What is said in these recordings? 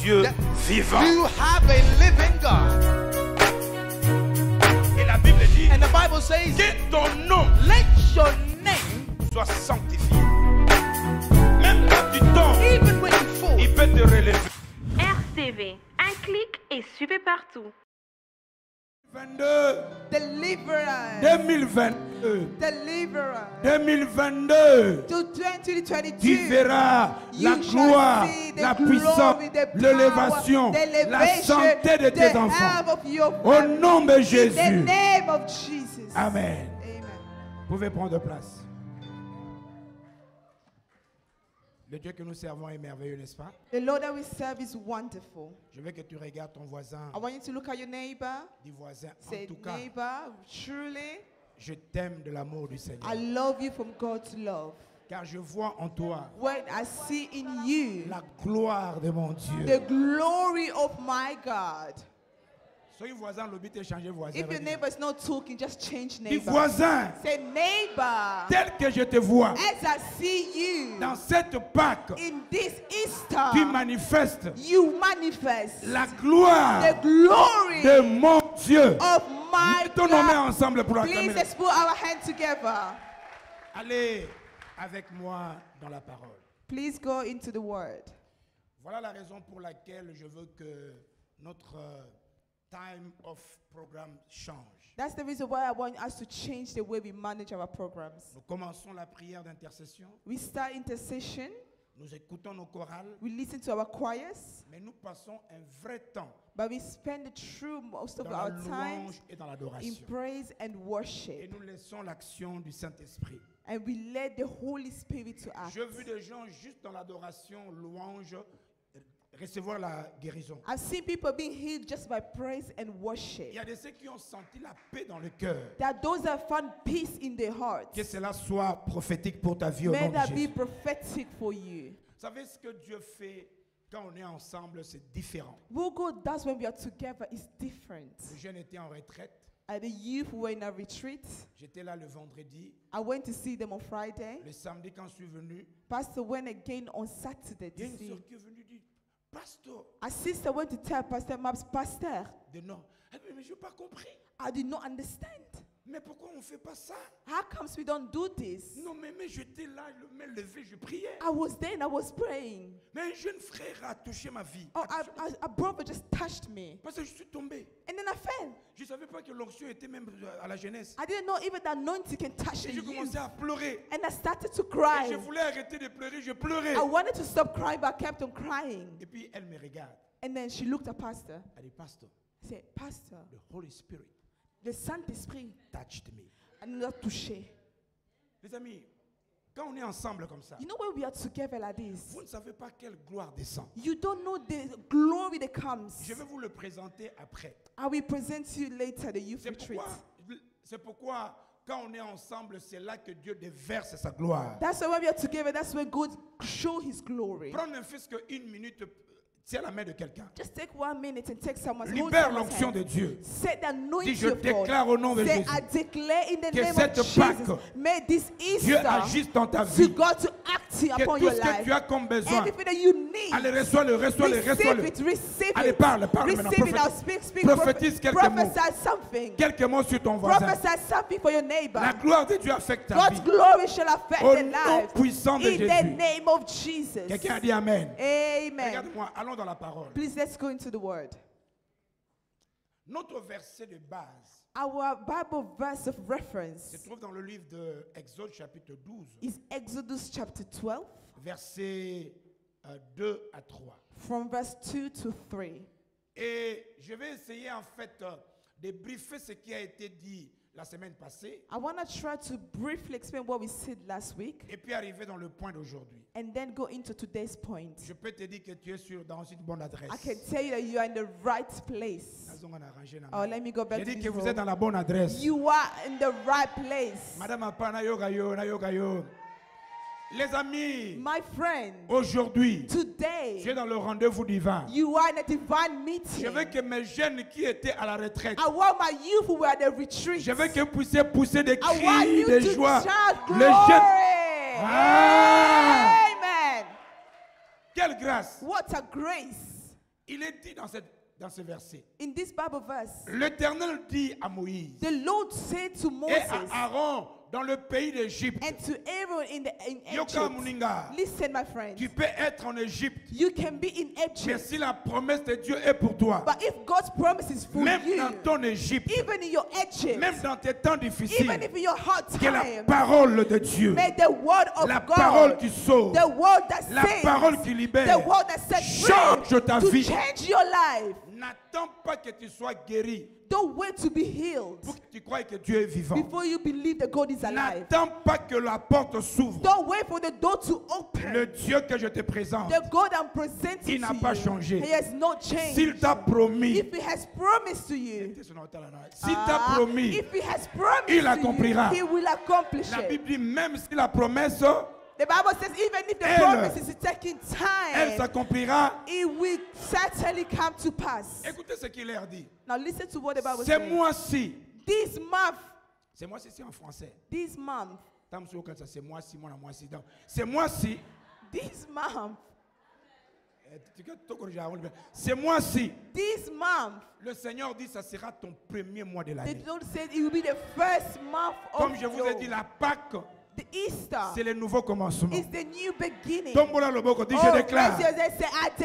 Dieu vivant. You have a living God. Et la Bible dit And the Bible says, que ton nom let your name, soit sanctifié. Même quand tu tombes, even when you fall, il peut te relever. RCV, un clic et suivez partout. 22, Deliverance. 2022, Deliverance. 2022. To 2022. Tu verras la You shall gloire, see the la glory, puissance, the power, l'élévation, the elevation, la santé de the tes enfants. health of your Au family. nom de In the Jésus. name of Jesus. Amen. Amen. Vous pouvez prendre place. Le Dieu que nous servons est merveilleux, n'est-ce pas? The Lord that we serve is wonderful. Je veux que tu regardes ton voisin. I want you to look at your neighbor. Dis voisin, Say, en tout cas, neighbor, truly, je t'aime de l'amour du Seigneur. I love you from God's love. Car je vois en toi When I see in you la gloire de mon Dieu. the glory of my God. Soyez voisin, l'objet est changé voisin. If your neighbor is not talking, just change Dis neighbor. voisin, Say, neighbor, tel que je te vois as I see you dans cette Pâque, in this tu Easter, manifestes you manifest la gloire the glory de mon Dieu. of my Mettons nos mains God. ensemble pour Please, acclamer. let's put our hands together. Allez avec moi dans la parole. Please go into the word. Voilà la raison pour laquelle je veux que notre time of programme change. That's the reason why I want us to change the way we manage our programs. Nous commençons la prière d'intercession. We start intercession, Nous écoutons nos chorales, we listen to our choirs, mais nous passons un vrai temps but we spend the true most of dans la our time louange et dans in l'adoration. praise and Et worship. nous laissons l'action du Saint-Esprit. And we let the Holy Spirit to act. Je vu des gens juste dans l'adoration, louange, recevoir la guérison. I've seen people being healed just by praise and Il worship. y a de ceux qui ont senti la paix dans le cœur. That those that found peace in their hearts. Que cela soit prophétique pour ta vie au nom May de that be Jésus. prophetic for you. Vous savez ce que Dieu fait quand on est ensemble, c'est différent. What God does when we are together is different. Le jeune était en retraite. At the youth who were in a retreat, J'étais là le vendredi. I went to see them on Friday. Le samedi, quand je suis venu, Pastor went again on Saturday il y a to une see. soeur qui est venue dire, Pasteur, A sister went to tell Pastor Maps, Pastor, de non. Elle dit, mais je n'ai pas compris. I did not understand. Mais pourquoi on ne fait pas ça? How comes we don't do this? Non, mais j'étais là, je me levais, je priais. I was there and I was praying. Mais un jeune frère a touché ma vie. Oh, a brother just touched me. Parce que je suis tombé. And then I fell. Je ne savais pas que l'onction était même à la jeunesse. I didn't know even the anointing can touch Et the j'ai youth. commencé à pleurer. And I started to Et cry. je voulais arrêter de pleurer, je pleurais. I wanted to stop crying, but I kept on crying. Et puis elle me regarde. And then she looked at Pastor. Elle dit, Pasteur, I said, Pastor, the Holy Spirit le Saint-Esprit touched me. nous a touché. Les amis, quand on est ensemble comme ça, You know when we are together like this, vous ne savez pas quelle gloire descend. you don't know the glory that comes. Je vais vous le présenter après. I will present you later the youth C'est retreat. pourquoi, quand on est ensemble, c'est là que Dieu déverse sa gloire. That's why when we are together, that's when God show His glory. Prends ne fût-ce qu'une minute, tiens la main de quelqu'un. Just take 1 minute and take someone's hold Libère someone's l'onction hand. de Dieu. Say the Dis, je anointing of God. déclare au nom de Say, Jésus I declare in the que name cette of Jesus, Pâque, may this Dieu Easter agisse dans ta to vie. God to act Que upon tout your ce que life. tu as comme besoin, Everything that you need, allez, reçois-le, reçois-le, receive reçois-le. it, receive Allez, it. parle maintenant. Receive it now. Speak, Prophétise quelques mots. prophesy something. Quelques mots sur ton voisin. Prophesy something for your neighbor. La gloire de Dieu affecte ta God's vie. glory shall affect Au their nom lives. puissant de In the Jésus. name of Jesus. Quelqu'un a dit Amen. Amen. Regarde-moi, allons dans la parole. Please let's go into the word. Notre verset de base Our Bible verse of reference se trouve dans le livre de Exode chapitre 12, is Exodus chapter 12 versets 2 à 3. from verse 2 to 3. Et je vais essayer en fait de briefer ce qui a été dit la semaine passée I want to try to briefly explain what we said last week et puis arriver dans le point d'aujourd'hui. and then go into today's point. Je peux te dire que tu es dans une bonne adresse. I can tell you that you are in the right place. Oh, let me go back J'ai to dit this que vous room. êtes dans la bonne adresse. You are in the right place. Madame Apana yoga yo, na yoga yo. Les amis, My friend, aujourd'hui, je suis today dans le rendez-vous divin. you are in a divine Je meeting. veux que mes jeunes qui étaient à la retraite, I want my youth who were at the retreat. je veux que vous puissiez pousser des I want cris you de to joie. shout Les glory. jeunes. Ah! Amen. Quelle grâce! What a grace. Il est dit dans ce verset, In this Bible verse, l'Éternel dit à Moïse the Lord said to et Moses à Aaron dans le pays d'Égypte, and to Aaron in Yoka Egypt, Muninga, listen, my friend, tu peux être en Égypte, you can be in mais Egypt, si la promesse de Dieu est pour toi, but if God's promise is for même you, dans ton Égypte, even in your Egypt, même dans tes temps difficiles, even if in your hard que la time, parole de Dieu, may the word of la parole God, qui sauve, the word that la saves, parole qui libère, the word that sets change free, ta to vie. change your life. N'attends pas que tu sois guéri Don't wait to be healed pour que tu croies que Dieu est vivant. before you believe that God is alive. N'attends pas que la porte s'ouvre. Don't wait for the door to Le open. Dieu que je te présente, The God I'm presenting il n'a to pas you, changé. He has not changed. S'il t'a promis, If He has promised to you, s'il t'a promis, if He has promised il to accomplira. you, He will accomplish la it. Bible dit même si la promesse, The Bible says even if the Elle- promise is taking elle time, s'accomplira. it will certainly come to pass. Écoutez ce qu'il leur dit. Now listen to what the Bible C'est says. moi-ci. This month, C'est moi-ci c'est en français. this month, C'est moi-ci, moi-ci. C'est moi-ci. this month, C'est moi-ci. this month, Le Seigneur dit ça sera ton premier mois de the l'année. Lord said it will be the first month Comme of je vous ai dit, la Pâque, the Easter. c'est le nouveau commencement. It's the new beginning. Tombola Loboko dit, Oh, je déclare, raise your hands, say, I je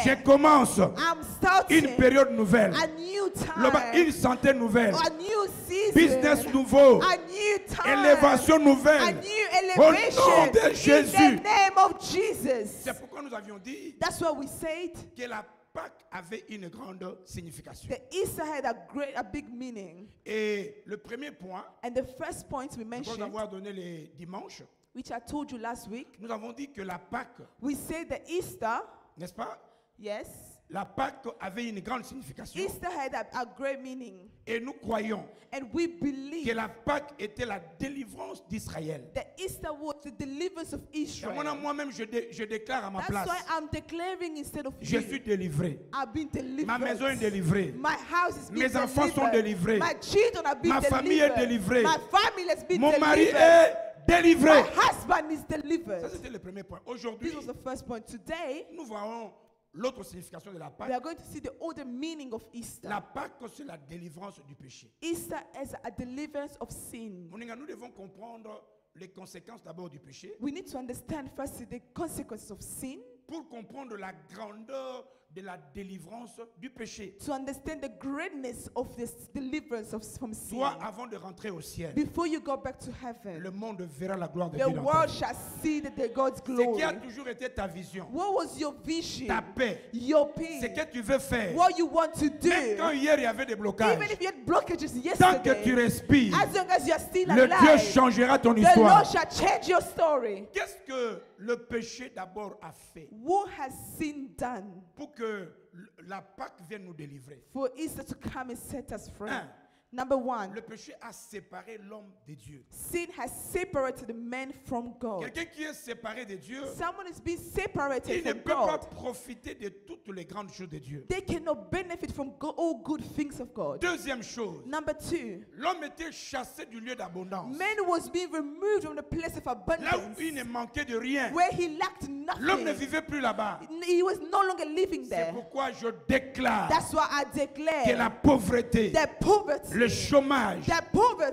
declare, commence I'm starting une période nouvelle. a new Loba, time, une santé nouvelle. a new season, Business nouveau. a new time, Élévation a nouvelle. new Au elevation nom de in Jésus. the name of Jesus. C'est pourquoi nous avions dit That's why we said que la Pâque avait une grande signification. the Easter had a big meaning. Et le premier point, And the first point we après mentioned, avoir donné les dimanches, which I told you last week, nous avons dit que la Pâque, we said that Easter, n'est-ce pas? yes, La Pâque avait une grande signification. Easter had a great meaning. Et nous croyons And we que believe la Pâque était la délivrance d'Israël. that Easter was the deliverance of Et Israel. moi-même, je déclare à ma That's place, why I'm declaring instead of je you, suis délivré. I've been delivered. Ma maison est délivrée. My house is being Mes enfants sont délivrés. My children are being Ma delivered. famille est délivrée. My family has been Mon mari delivered. est délivré. My husband is Ça, delivered. c'était le premier point. This Aujourd'hui, was the first point. Today, nous voyons l'autre signification de la we Pâque. are going to see the other meaning of Easter. La Pâque, c'est la délivrance du péché. Easter is a deliverance of sin. Moninga, nous devons comprendre les conséquences d'abord du péché We need to understand first the consequences of sin, pour comprendre la grandeur de la délivrance du péché. to understand the greatness of this deliverance from sin. Toi, avant de rentrer au ciel, Before you go back to heaven, le monde verra la gloire de the Dieu dans ta world vie. shall see the God's Ce glory. qui a toujours été ta vision, What was your vision? ta paix, Your ce peace. que tu veux faire. What you want to Même quand do. hier il y avait des blocages, Even if you had blockages tant que tu yesterday, respires, as long as you are still le Dieu alive, changera ton the histoire. Lord shall change your story. Qu'est-ce que le péché d'abord a fait What has sin done pour que la Pâque vienne nous délivrer? for Easter to come and set us free? Un, Number one, le péché a séparé l'homme de Dieu. sin has separated the man from God. Quelqu'un qui est séparé de Dieu, Someone is being separated il ne from peut pas God. profiter de toutes les grandes choses de Dieu. They cannot benefit from all good things of God. Deuxième chose, Number two, l'homme était chassé du lieu d'abondance. man was being removed from the place of Là où abundance, il ne manquait de rien, where he lacked l'homme ne nothing. vivait plus là-bas. He was no longer living C'est there. pourquoi je déclare That's why I que la declare pauvreté, that poverty, le chômage,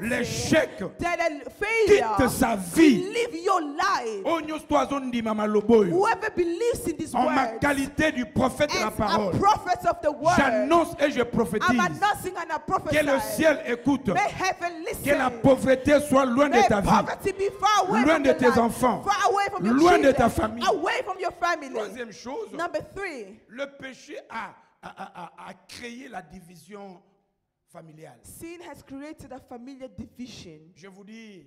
l'échec that failure, quitte sa vie. live your life. Onyo stoazo ndima maloboyo. Whoever believes in this En ma word, qualité du prophète de la as a parole, prophet of the word, j'annonce et je I'm prophétise announcing and I que le prophesy. ciel écoute, May heaven que la listen. pauvreté soit loin de May ta vie, poverty be far away loin from de your tes life, enfants, far away from your loin de children, ta famille. away from your family. Troisième chose, Number three, le péché a créé la division familiale. sin has created a familiar division. Je vous dis,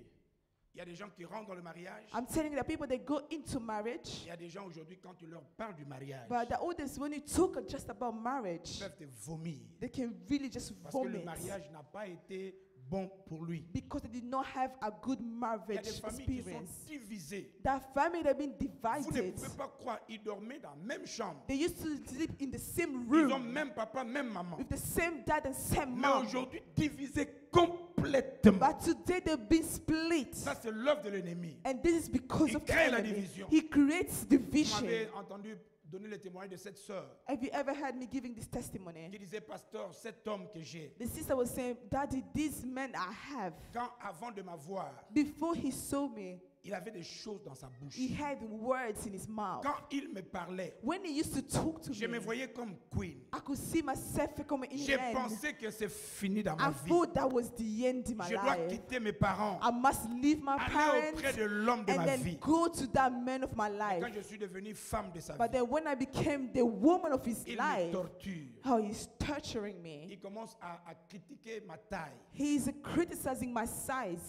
il y a des gens qui rentrent dans le mariage. I'm telling you that people that go into marriage, Il y a des gens aujourd'hui, quand tu leur parles du mariage, but the oldest, when you talk just about ils marriage, peuvent te vomir. they can really just Parce que le vomit mariage n'a pas été bon pour lui. because they did not have a good Il y a marriage des familles qui sont experience. divisées. That family that been Vous ne divided. pouvez pas croire, ils dormaient dans la même chambre. They used to sleep in the same Ils ont room même papa, même maman. with the same dad and same Mais mom. aujourd'hui, divisés complètement. But today they've been split. Ça, c'est l'œuvre de l'ennemi. And this is because Il of the crée la enemy. division. He creates Vous division. m'avez entendu donné le témoignage de cette sœur Have you ever heard me giving this testimony? qui disait, pasteur, cet homme que j'ai, The sister was saying, Daddy, this man I have, quand avant de m'avoir, before he saw me, il avait des choses dans sa bouche. he had words in his mouth. Quand il me parlait, When he used to talk to je me me, voyais comme queen. I could see myself comme in J'ai the end. pensé que c'est fini dans ma I vie. thought that was the end in my Je dois life. quitter mes parents, I must leave my aller auprès parents de l'homme de and ma then vie. go to that man of my life. Quand je suis devenue femme de sa But vie, then when I became the woman of his il me life, torture. how he's torturing me. Il commence à critiquer ma taille. He's criticizing my size.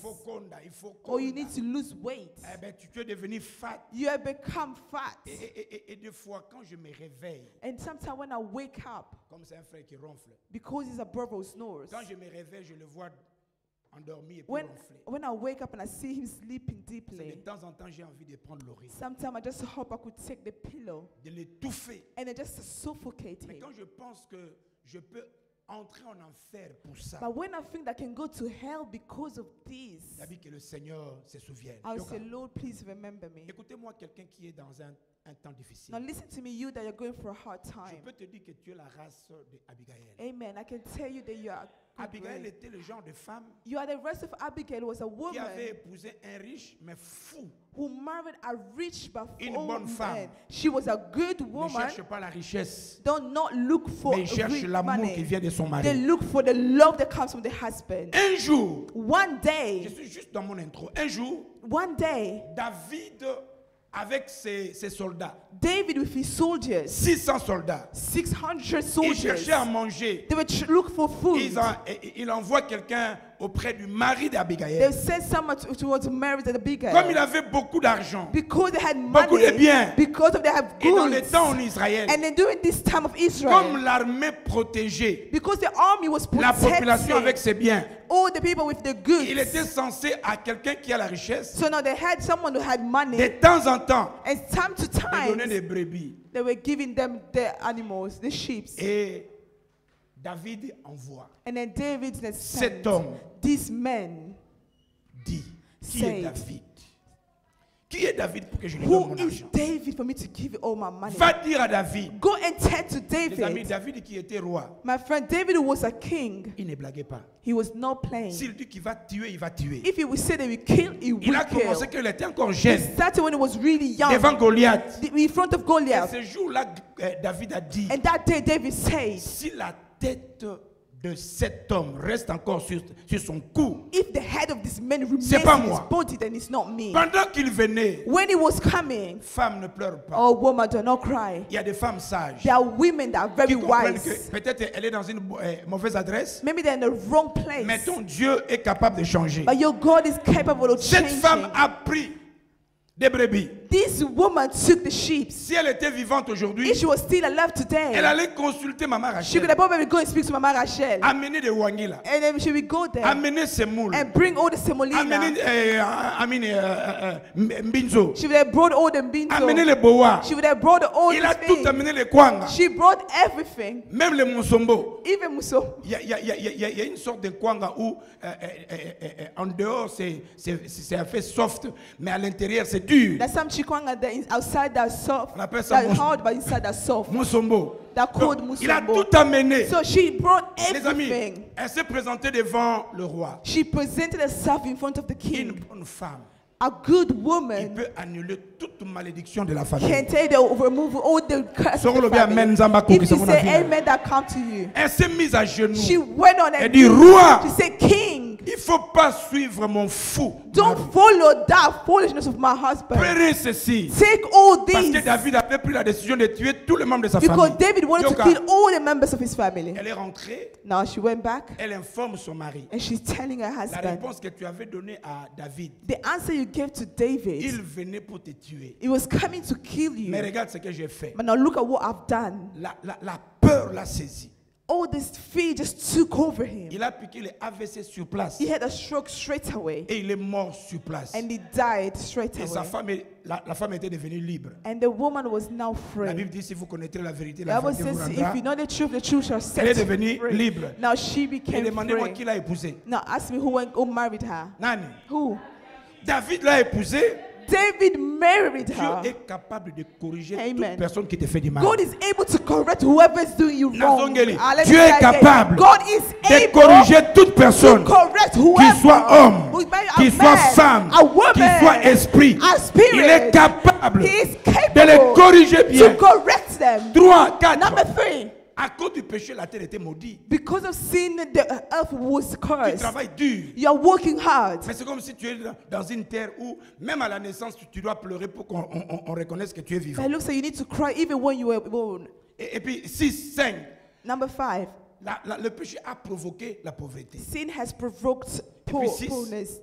Il faut Or you conda. need to lose weight. Eh ben, tu es devenu fat. You have become fat. Et des fois, quand je me réveille, And sometimes when I wake up, comme c'est un frère qui ronfle, because he's a brother who snores, quand je me réveille, je le vois endormi et puis when, ronfler. when I wake up and I see him sleeping C'est deeply, de temps en temps, j'ai envie de prendre l'oreille, sometimes I just hope I could take the pillow de l'étouffer. and then just suffocate Mais him. quand je pense que je peux entrer en enfer pour ça, But when I think that I can go to hell because of this, David, que le Seigneur se souvienne. I'll Yoka, say, Lord, please remember me. écoutez-moi, quelqu'un qui est dans un temps difficile. Now listen to me, you that you're going through a hard Je time. peux te dire que tu es la race d'Abigail. Amen. I can tell you that you are good Abigail race. était le genre de femme You are the rest of Abigail was a qui avait woman épousé un riche mais fou. who married a rich but Une old bonne femme. man. She was a good Ne woman. cherche pas la richesse, Don't not look for mais il cherche rich l'amour qui money. vient de son They mari. look for the love that comes from the husband. Un jour, One je day, suis juste dans mon intro, un jour, one day, David avec ses soldats, David with his soldiers, 600 soldats, 600 ils soldiers, cherchaient à manger. they would look for food. Il envoie quelqu'un auprès du mari They d'Abigail. sent someone to marry the big Comme il guy. avait beaucoup d'argent, Because they had beaucoup de money, biens, because of they have et dans les goods. temps en Israël, And then during this time of comme Israel, l'armée protégeait because the army was la population avec protecting ses biens, all the people with the il était goods. censé à quelqu'un qui a la richesse, So now they had someone who had de money, temps en temps, and time to de donner time, des brebis. they were giving them the animals, the sheep. Et David envoie. And then David then Cet sent homme these men. dit, qui Said, est David? Qui est David pour que je lui donne Who mon is argent? David for me to give you all my money? Va dire à David. Go and tell to Les amis, David. David qui était roi, My friend, David was a king. il ne blaguait pas. He was not playing. S'il dit qu'il va tuer, il va tuer. If he would say that we kill, he Il a would kill. commencé qu'il était encore He jeune, started when he was really young, devant Goliath. in front of Et Goliath. ce jour-là, David a dit, And that day, David said, si la tête de cet homme reste encore sur son cou, if the head of this man remains C'est in pas his moi. body, then it's not me. pendant qu'il venait, When he was coming, femme ne pleure pas. oh woman, do not cry. Il y a des femmes sages There are women that are qui very comprennent wise. que peut-être elle est dans une mauvaise adresse, Maybe they're in the wrong mais place. ton Dieu est capable de changer. But your God is capable of Cette femme changing. a pris des brebis. This woman took the sheep. Si elle était vivante aujourd'hui, If she was still alive elle today, allait consulter Maman she could Rachel, have probably go and speak to Mama Rachel. amener des wangila, And then she would go there amener ses moules, and bring all the semolina. amener mbinzo, She would have brought all the amener binto. les boa. She would have brought all Il a the tout things. amené les kwanga, She brought everything, même les monsombo. even muso. Il y a une sorte de kwanga où en dehors c'est un fait soft, mais à l'intérieur c'est dur. There's some chikwanga that is outside that soft, On appelle ça that hard, but inside that soft. Monsombo. That called Donc, il a musombo. tout amené. So she brought Les amis, everything. elle s'est présentée devant le roi. She presented herself in front of the Une king. bonne femme. A good Il woman peut annuler toute malédiction de la can famille. tell you they will remove all the curses Soro of the lobi amen, family. Nzamba If koki, you c'est say mon avis. amen, that come to you. Elle s'est mise à genoux. She went on Elle and dit, roi, she said, King, il ne faut pas suivre mon fou. don't follow that foolishness of my husband. Prenez ceci. Take all Parce que these. David avait pris la décision de tuer tous les membres de sa Because famille. David wanted to Yoka, kill all the members of his family. elle est rentrée, Now she went back elle informe son mari. and she's telling her La husband, réponse que tu avais donnée à David, the answer you gave to David, il venait pour te tuer. it was coming to kill Mais you. regarde ce que j'ai fait. But now look at what I've done. La peur l'a saisi. All this fear just took over him. Il a piqué les AVC sur place. He had a stroke straight away Et il est mort sur place. and he died straight Et sa away. femme, la femme était devenue libre. And the woman was now La free. Bible dit si vous connaîtrez la vérité, The la Bible vérité vous says, rendra. if you know the truth shall Elle est set devenue you free. libre. Now she Et became demandez-moi qui free. l'a épousé. Now ask me who married her. Nani? Who? David l'a épousé. David married Dieu her. est capable de corriger Amen. toute personne qui te fait du mal. God is able to correct whoever is doing you wrong. Nazongeli, Let me Dieu say est again. capable God is de able corriger toute to personne, correct qu'il whoever, soit homme, who may a qu'il soit man, femme, a woman, qu'il soit esprit. a spirit. Il est capable He is de les capable corriger bien. to correct them. 3, 4. Number 3. À cause du péché, la terre était maudite. Because of sin, the earth was Tu cursed. travailles dur. You are working hard. Mais c'est comme si tu es dans une terre où, même à la naissance, tu dois pleurer pour qu'on on reconnaisse que tu es vivant. But it looks like you need to cry even when you were born. Et puis, 6, 5. Number 5. Le péché a provoqué la pauvreté. Sin has provoked puis six. poorness.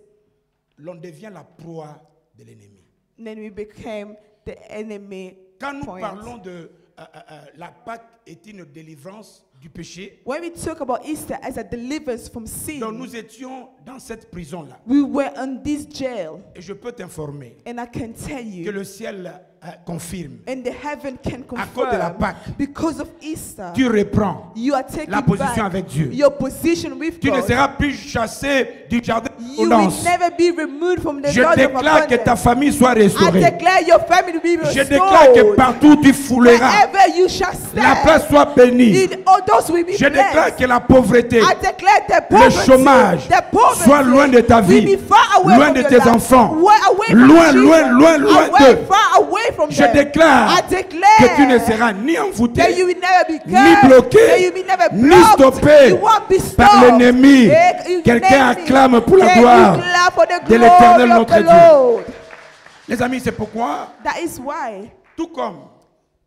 L'on devient la proie de l'ennemi. And then we became the enemy. Quand nous point. parlons de la Pâque est une délivrance du péché, When we talk about Easter as a deliverance from sin, donc nous étions dans cette prison-là. we were in this jail. Et je peux t'informer And I can tell que you, le ciel confirme. and the heaven can À cause de la confirm, Pâque, because of Easter, tu reprends you are taking la position back avec Dieu. your position with Tu ne God. seras plus chassé du jardin You will d'abondance. never be removed from the Je garden of déclare que ta abundance. famille soit I restaurée. declare your family will be Je restored. déclare que partout tu fouleras, Wherever you shall la stand, place soit bénie. all those will be Je déclare blessed. que la pauvreté, I declare the le poverty, chômage the poverty soit loin de ta will vie, be far away loin from de your tes life, enfants, away from loin, children, loin, loin, loin away, d'eux. far away from Je them. déclare I declare que tu ne seras ni that you envoûté, will never be ni cursed, that bloqué, you will never ni blocked, stoppé you won't be par stopped. l'ennemi. You Quelqu'un name it. acclame pour la Can you gloire clap for the de glory l'Éternel of notre the Dieu. Lord? Les amis, c'est pourquoi, That is why tout comme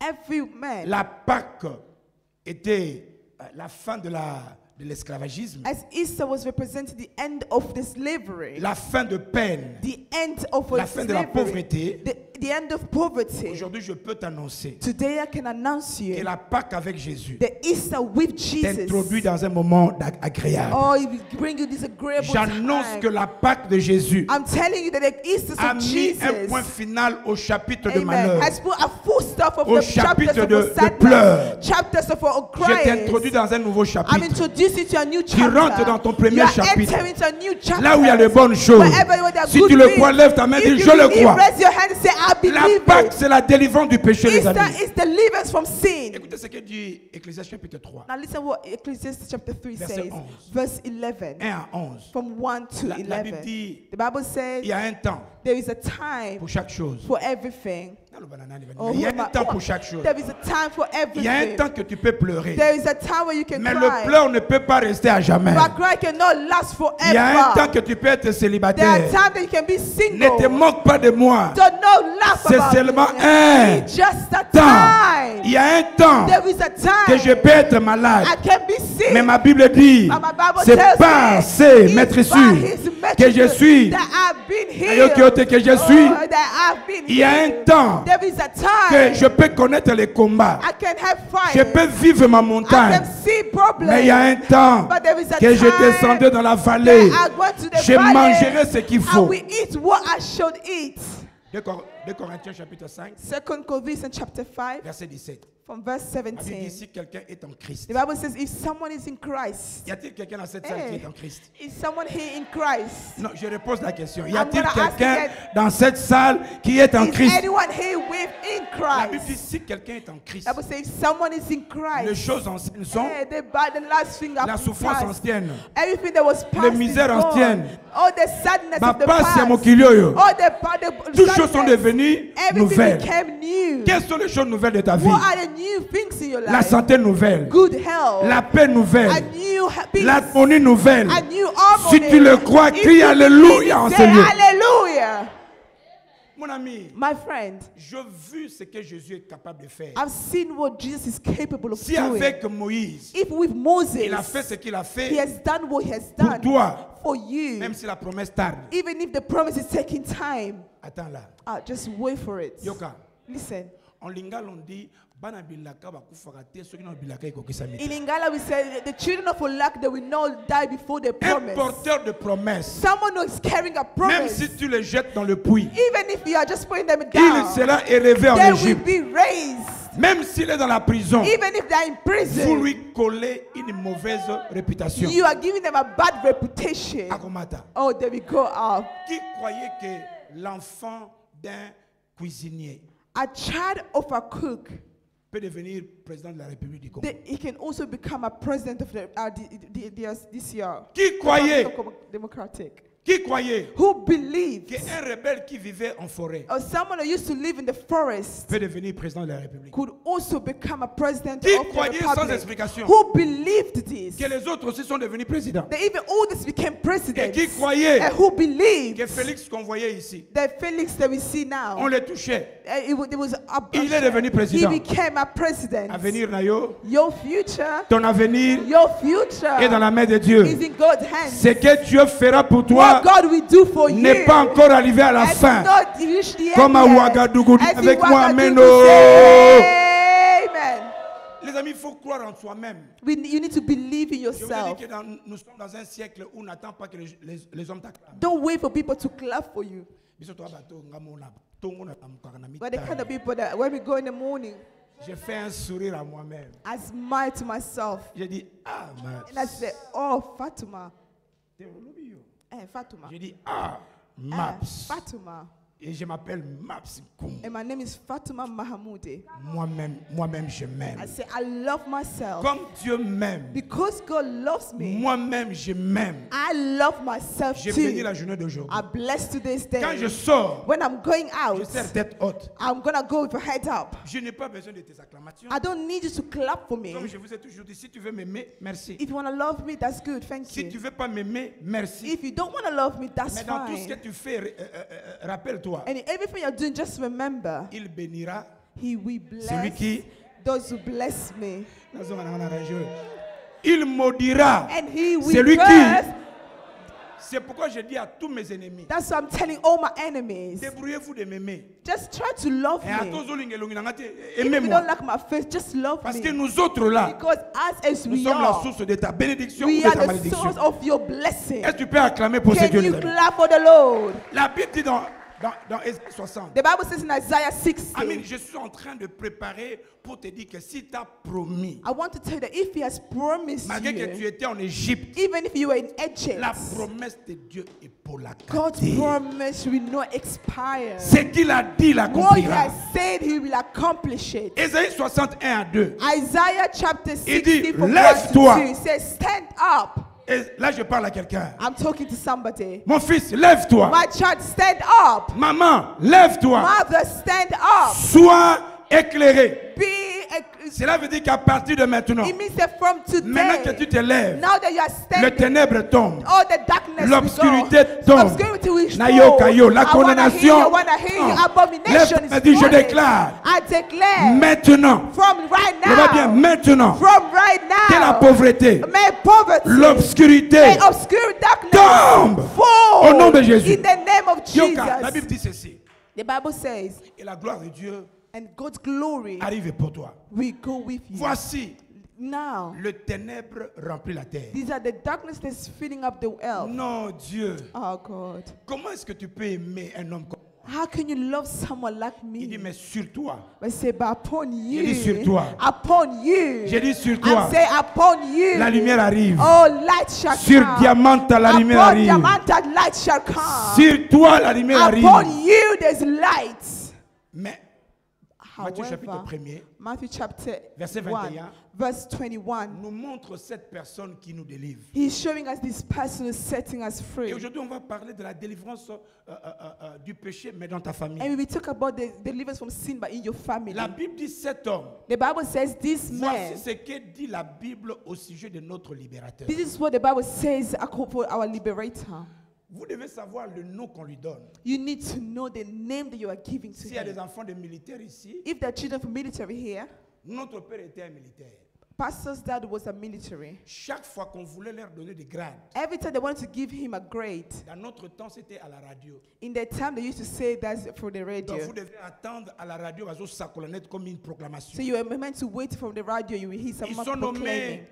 every man, la Pâque était la fin de l'esclavagisme, as Easter was representing the end of the slavery, la fin de peine, the end of la fin de la slavery, pauvreté, the end of poverty. aujourd'hui je peux t'annoncer Today I can announce que you la Pâque avec Jésus the Easter with Jesus. t'introduit dans un moment agréable. Oh, it will bring you this agreeable J'annonce time. que la Pâque de Jésus I'm telling you that the Easter a of mis un Jesus, point final au chapitre de amen, malheur. has put a full stop of Au the chapters chapitre of de sadness, pleurs. chapters of Je t'introduis crying. dans un nouveau I'm chapitre. introducing to a new Tu chapter. rentres dans ton premier You are chapitre. entering into a new chapter. Là où il y a de bonnes choses. Wherever there are Si good tu le things. crois, lève ta main et If dis you je le believe, crois. raise your hand and say I La believe Pâque, it. c'est la délivrance du péché, les Easter amis. is deliverance from sin. Écoutez ce que dit Ecclésiaste chapitre 3, Now listen what Ecclesiastes chapter 3 Verset says. 11. Verse 11. 1 à 11. From 1 to La Bible 11. dit, The Bible says il y a un temps there is a time pour chaque chose. for everything. Oh, Il y a un temps pour chaque chose. There is a time for Il y a un everything. temps que tu peux pleurer. There is a time where you can Mais cry. le pleur ne peut pas rester à jamais. But cry cannot last Il y a un temps forever. que tu peux être There are célibataire. times that you can be Ne te single. moque pas de moi. Don't not laugh C'est about seulement it. un It's just a temps. Il time. y a un temps There is a time que je peux être malade. I can be sick. Mais ma Bible dit, But my Bible c'est tells par me ses it's maîtres by sûrs his que je suis. that I've been Et healed. que je suis. Oh, that I've been Il y a un healed. temps There is a que time je peux connaître les combats. I can have Je fire. peux vivre ma I montagne. can see problems. Mais il y a un temps But there is a que je time descendrai dans la vallée. that I go to the Je valley mangerai ce qu'il and faut. we eat what I should eat. 2 Corinthiens chapitre 5, 2 Corinthians chapter 5 verset 17. from verse La Bible dit 17. si quelqu'un est en Christ. The Bible says if someone is in Christ, Y a-t-il quelqu'un dans cette salle qui est en Christ? is someone here in Christ? Non, je repose la question. Y I'm a-t-il gonna ask quelqu'un again. dans cette salle qui est en Is Christ? anyone here within La Bible dit Christ? si quelqu'un est en Christ, The Bible says if someone is in les Christ, choses anciennes sont the last thing la souffrance ancienne, everything that was past les misères is gone. anciennes. All the sadness of the Papa, c'est past. mon kilioyo. All the Toutes choses sont sadness. devenues Everything nouvelles. became new. Quelles sont les choses nouvelles de ta vie? What are the new things in your life? La santé nouvelle, Good health. la paix A nouvelle, new peace. l'harmonie nouvelle. A new harmony. Si tu le crois, If crie you Alléluia en believe, ce say lieu. Hallelujah. Mon ami, My friend, j'ai vu ce que Jésus est capable de faire. I've seen what Jesus is capable of Si doing. avec Moïse, If with Moses, il a fait ce qu'il a he fait has done what he has pour done toi, for you, même si la promesse tarde, even if the promise is taking time, attends là. just wait for it. Yoka, Listen. en lingala on dit, bana bilaka bakufaka te soki na bilaka ekokisa mita. In Lingala, we say the children of Olak, they will not die before the Un promise. porteur de promesses, Someone who is carrying a même promise, si tu le jettes dans le puits, even if you are just putting them il down, sera élevé en they will Égypte. be raised. Même s'il est dans la prison, Even if they are in vous prison, lui collez une mauvaise réputation. you are giving them a bad reputation. Akomata. Oh, they will go up. Qui croyait que l'enfant d'un cuisinier A child of a cook, peut devenir président de la République du Congo. he can also become a president of this year. Qui croyait, Democratic. qui croyait Who believed, qu'un rebelle qui vivait en forêt or someone who used to live in the forest, peut devenir président de la République? could also become a president Qui of the croyait sans republic? explication Who believed this? que les autres aussi sont devenus présidents? That even all this became Et presidents. qui croyait And who believed que Félix qu'on voyait ici, that Felix that we see on now, le touchait? it was Il est devenu he président. became a president. Avenir Nayo, Your future, ton avenir your future est dans la main de Dieu. is in God's hands. Ce que Dieu fera pour toi What God will do for you n'est pas encore arrivé à la has fin. not reached the Comme end à yet. Ouagadougou, As in avec moi, amen. Ouagadougou, Oh. say amen. Les amis, il faut croire en soi-même. You need to believe in Je vous ai yourself. dit que nous sommes dans un siècle où on n'attend pas que les hommes t'acclament. Don't wait for people to clap for you. Biso to bato, nga mona, tongo na tamukaka na But the kind of mitani. people that when we go in the morning, J'ai fait un sourire à moi-même. I smile to myself J'ai dit, ah, and I say, "Oh, Fatuma, Fatuma, J'ai dit, ah, Maps. Fatuma." Et je m'appelle Maps Koum. And my name is Fatuma Mahamoude. Moi-même, je m'aime. I say, I love myself Comme Dieu m'aime, because God loves me. moi-même, je m'aime. I love myself J'ai béni too. la journée d'aujourd'hui. I bless today's Quand je day. sors, When I'm going je out, serre tête haute. I'm gonna go with a head up. Je n'ai pas besoin de tes acclamations. I don't need you to clap for me. Comme je vous ai toujours dit, si tu veux m'aimer, merci. If you wanna love me, that's good. Thank Si tu you. veux pas m'aimer, merci. If you don't wanna love me, that's Mais dans tout ce que fine. tu fais, rappelle-toi, And in everything you're doing, just remember, il bénira He will celui bless qui, those who bless me, il maudira and He will celui qui. curse. C'est pourquoi je dis à tous mes ennemis, That's what I'm telling all my enemies. débrouillez-vous de m'aimer. Just try to love Et à me. tous Even if you Aimez-moi. Don't like my face, just love Parce me. que nous autres là, Because as nous we sommes la are, source de ta bénédiction ou we de are ta the malédiction. source of your blessing. Est-ce que tu peux acclamer pour ce Can Dieu, les you amis? clap for the Lord? La Bible dit dans Ésaïe 60. The Bible says in Isaiah 60. Amen, je suis en train de préparer pour te dire que si tu as promis, I want to tell you that if He has promised malgré que tu you, étais en Égypte, even if you were in Egypt, la promesse de Dieu est pour la God's garder. promise will not expire. Ce qu'il a dit, il What He accomplira. has said, He will accomplish it. Ésaïe 61 à 2. Isaiah chapter Il dit, 60 from lève-toi. 1 to 2 says, stand up. Et là, je parle à quelqu'un. I'm talking to somebody. Mon fils, lève-toi. My child, stand up. Maman, lève-toi. Mother, stand up. Sois éclairé. Be Cela veut dire qu'à partir de maintenant, it means that from maintenant que today, tu te lèves, now that you are le standing, ténèbre tombe. all the darkness L'obscurité will go. tombe. Obscurity will Nayo go. kayo, la I wanna hear condamnation you, I wanna hear you. tombe. Abomination Lève-toi, is dis, je falling. déclare, I declare maintenant, from right je vais bien, now, maintenant, from right que la now, pauvreté, may poverty, l'obscurité may obscure darkness tombe fall au nom de Jésus. in the name of Yoka, la Bible Jesus. dit ceci. The Bible says, Et la gloire de Dieu and God's glory arrive pour toi. will go with you. Voici, Now, le ténèbre remplit la terre. these are the darkness that's filling up the earth. Non, Dieu, Oh God. comment est-ce que tu peux aimer un homme comme moi? How can you love someone like Il dit, me? mais sur toi. I say, but upon you. dit sur toi. Upon you. J'ai dit sur toi. I say, upon you. La lumière arrive. Oh, light shall Sur come. Diamanta, la lumière Upon arrive. Diamanta, light shall come. Sur toi, la lumière arrive. Upon you, there's light. Mais, Matthieu However, chapitre 1er, Matthew chapter Verset 1, 21. verse 21. nous montre cette personne qui nous délivre. He's showing us this person who's setting us Et free. aujourd'hui, on va parler de la délivrance du péché, mais dans ta famille. And we will talk about the deliverance from sin, but in your family. La Bible dit cet homme. The Bible says this man. Voici ce que dit la Bible au sujet de notre libérateur. This is what the Bible says for our liberator. Vous devez savoir le nom qu'on lui donne. You need to know the name that you are giving to S'il y a des him. enfants de militaires ici, If there are children from military here, notre père était un militaire. pastor's dad was a military. Chaque fois qu'on voulait leur donner des grades, Every time they wanted to give him a grade, dans notre temps, c'était à la radio. in their time they used to say that's for the Donc radio. vous devez attendre à la radio, à ça comme une proclamation. So you were meant to wait from the radio, you will hear Ils someone sont nommés proclaiming.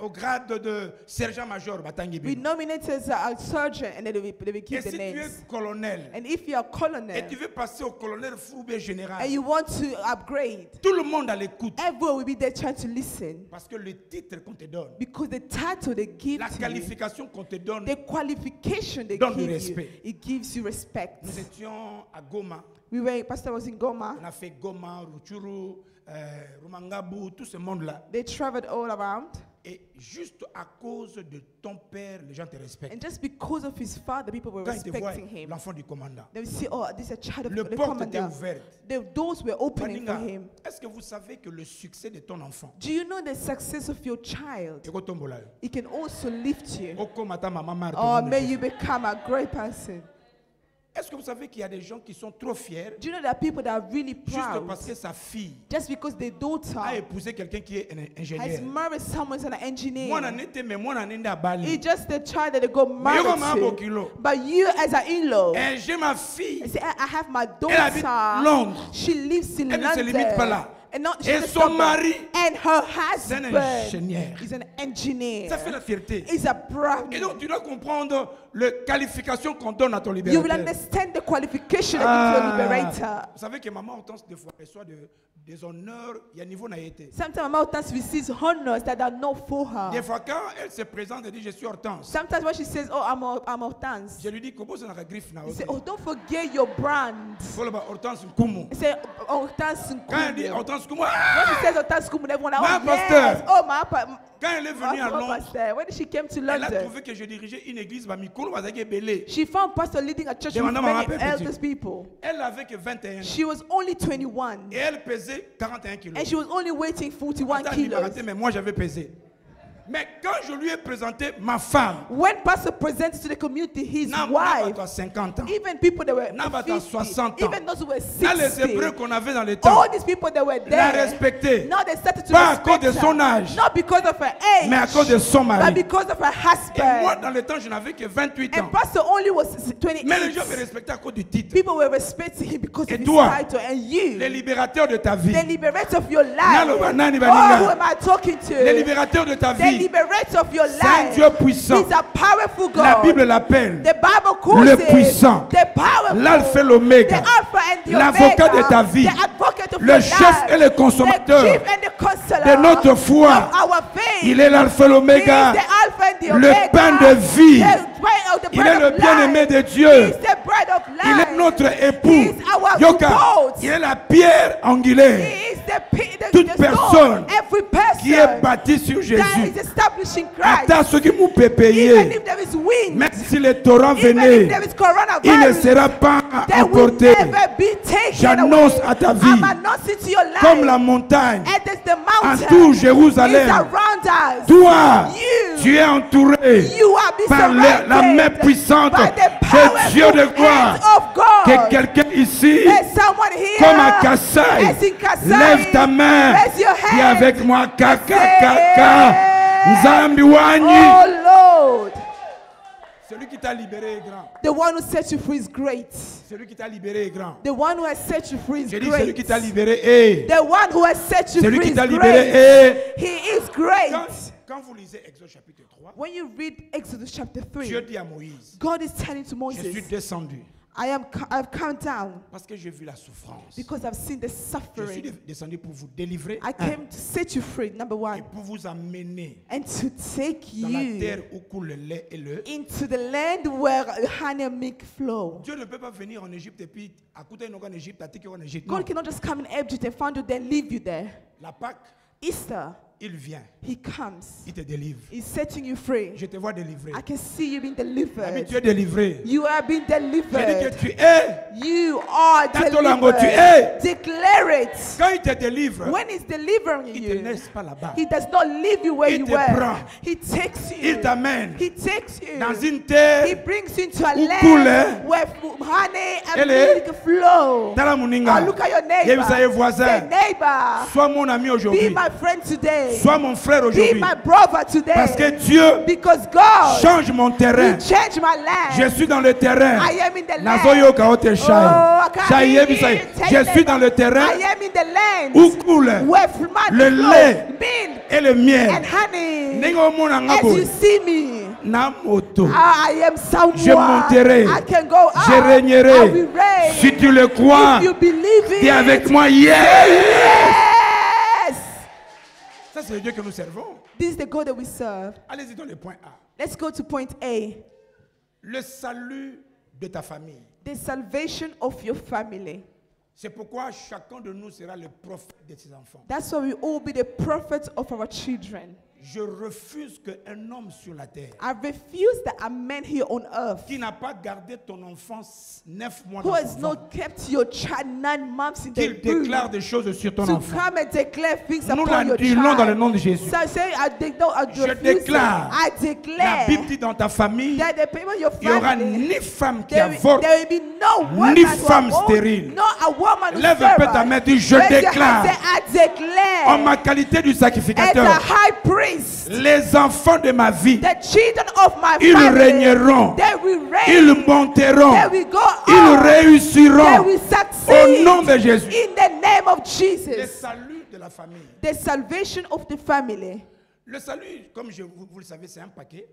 au grade de sergent-major. We nominate as a sergeant and then they will Et give si the tu es names. colonel And if you are et colonel tu veux passer au colonel Fourbe général, and you want to upgrade, tout le monde à l'écoute. everyone will be there trying to listen. Parce que le titre qu'on te donne, Because the title they give la to you, qualification qu'on te donne, the qualification they Donne du give you, respect. it gives you respect. nous étions à Goma. Pastor was in Goma. On a fait Goma, Rutshuru, Rumangabu, tout ce monde-là. They traveled all around. Et juste à cause de ton père, les gens te respectent. And just because of his father, people were Quand ils te voient, respecting him. l'enfant du commandant, They will see, oh, this is a child of le the porte était commander. ouverte. The doors were opening for Maninga, him. est-ce que vous savez que le succès de ton enfant, Do you know the success of your child? It can also lift you. Oh, may you become a great person. est-ce que vous savez qu'il y a des gens qui sont trop fiers Do you know there are people that are really juste proud parce que sa fille just because their daughter a épousé quelqu'un qui est un has ingénieur? married someone who's an engineer? Moi, n'en étais, mais moi, n'en étais à Bali. It's just the child that they got Mais yo, maman, married Bokilo. to. But you as an in-law, Et j'ai ma fille. you say, I have my Elle habite daughter. Londres. She lives in Elle ne se limite pas là. London. And, not, Et she's son stubborn. mari, And her c'est un husband ingénieur. is an engineer. Ça fait la fierté. Is a proud. Et donc, tu dois comprendre les qualifications qu'on donne à ton You will libérateur. understand the qualification that gives your liberator. Vous savez que maman Hortense, des fois, reçoit des honneurs, il y a un niveau naïveté. Sometimes Mama Hortense receives honors that are not for her. Des fois, quand elle se présente et dit je suis Hortense, Sometimes when she says, oh, I'm Hortense, je lui dis comment ça n'a griffe na you say, oh, don't forget your brand. Faut le Hortense Nkumu. You say, Hortense Quand elle dit Nkumu. Hortense Nkumu, When ah! she says Hortense Nkumu, everyone, oh, Ma yes. pasteur. Oh, my Quand elle est venue à Londres, pastor. When she came to elle a London, trouvé que je dirigeais une église, Mikolo Bazake Belé. she found pastor leading a church with Demandons many Maman Pépé. elders people. Elle avait que 21 ans. She was only 21 Et elle pesait 41 kilos. and she was only weighing 41 Attends, il m'a kilos. raté, mais moi j'avais pesé. Mais quand je lui ai présenté ma femme, When pastor presented to the community his wife, à 50 ans, even people that were Nabata 50, 60 ans. even those who were Dans les Hébreux 60, qu'on avait dans les temps, all these people that were l'a there, respecté. now they started to Pas à cause respect de son her. âge, Not because of her age, mais à cause de son but mari. because of her Et moi, husband. dans le temps, je n'avais que 28 ans. And pastor only was 28. Mais les gens me respectaient à cause du titre. People were respecting him because Et of his toi, title. And you, Les libérateurs de ta vie. the liberator of your life. Naloba nani Oh, baninga. who am I talking Les to? libérateurs de ta The vie. liberator of your C'est un life. Dieu puissant. He's a powerful God. La Bible l'appelle The Bible calls le him puissant, the powerful, l'alpha et the l'oméga, Alpha and the l'avocat Omega, de ta vie, the advocate of le your chef life, et le consommateur the chief and the counselor de notre foi. of our faith. Il est l'alpha et He is l'oméga, the Alpha and the le Omega, pain de vie. the bread of the Il bread est le of bien-aimé life. de He Dieu. is the bread of life. Il est notre He époux. is our Yoka, support. il est la pierre angulaire He is the Toute the personne stone. Every person qui est bâtie sur that Jésus. is establishing Attends Christ. ce qui nous peut Even payer. if there is wind, Même si les torrents even if venaient, there is il ne coronavirus, sera pas they will emporté. never be taken J'annonce away. à ta vie, I'm announcing to your life, comme la montagne, and there's the mountain entoure is Jérusalem. around us. Toi, You, tu es entouré you are being par la main puissante by the de Dieu de powerful gloire. hand of God. Que quelqu'un ici, There's someone here, comme à Kassai, as in Kassai, lève ta main, raise your hand. dis avec moi, kaka, Say, kaka, Nzambi wanyi. oh Lord, Celui qui t'a libéré est grand. the one who set you free is great. Celui qui t'a libéré est grand. The one who has set you free is J'ai dit celui great. qui t'a libéré est. The one who has set you Celui free qui is t'a libéré great. est. He is great. Quand vous lisez Exode chapitre 3, When you read Exodus chapter Dieu 3, dit à Moïse, God is telling to je suis Moses, descendu I've come down parce que j'ai vu la souffrance. because I've seen the Je suis suffering. descendu pour vous délivrer I came to set you free, number et one, pour vous amener and to take dans la you terre où coule le lait et le. into the land where honey and milk flow. Dieu ne peut pas venir en Égypte et puis à côté de en Égypte, à Tiki en Égypte. Non. God cannot just come in Egypt and find you there, leave you there. La Pâque, Easter, il vient, He comes. il te délivre. He's setting you free. Je te vois délivré. I can see you being Ami, delivered. tu es délivré. You are being J'ai dit delivered. que tu es. You are Dans ton langue, tu delivered. es. Declare it. Quand il te délivre, When He's delivering il ne te you, laisse pas là-bas. He does not leave you where Il you te were. prend. He takes Il you. t'amène He takes you. dans une terre. He brings you into a Où land coule. where honey and Elle est. milk flow. Dans la Oh, Mouninga. look at your Et vous savez, neighbor. voisin. Say, neighbor, Sois mon ami be aujourd'hui. my friend today. today. Sois mon frère Be aujourd'hui. my brother today. Parce que Dieu Because God change mon terrain. will change my land. Je suis dans le terrain. I am in the Nazoyo land. kaote shai. I can't Shai hear bisai. it. Take Je suis dans le terrain I am in the land où coule where flood le flow, lait milk et le miel. and honey. Ndenge omona As ngabo you see me, na moto. I am someone. Je monterai. I can go up. Je I régnerai. will reign. Si tu le crois, If you believe it, dis avec moi yes. yes. Ça c'est le Dieu que nous servons. This is the God that we serve. Allez-y dans le point A. Let's go to point A. Le salut de ta famille. The salvation of your family. C'est pourquoi chacun de nous sera le prophète de ses enfants. That's why we all be the prophets of our children. Je refuse qu'un homme sur la terre I refuse that a man here on earth qui n'a pas gardé ton enfance 9 mois who dans has ton not ventre, kept your child 9 months in qu'il the womb, déclare des choses sur ton to enfant. come and declare things Nous upon your l'annulons dans le child. nom de Jésus. So I say, I Je refuse déclare, it. I La declare Bible dit dans ta famille, that the people in your il n'y aura family, ni femme qui there avorte. will be no woman ni who femme aborts, stérile. no a woman who Lève un peu ta main, dis je Raise your hand, déclare say, I declare en ma qualité du as a sacrificateur, high priest, les enfants de ma vie, the children of my ils family, régneront, they will reign, ils monteront, they will go ils up, they réussiront will au succeed nom de Jésus. in the name of Le Jesus. salut de la famille. The salvation of the family. Le salut, comme vous le savez, c'est un paquet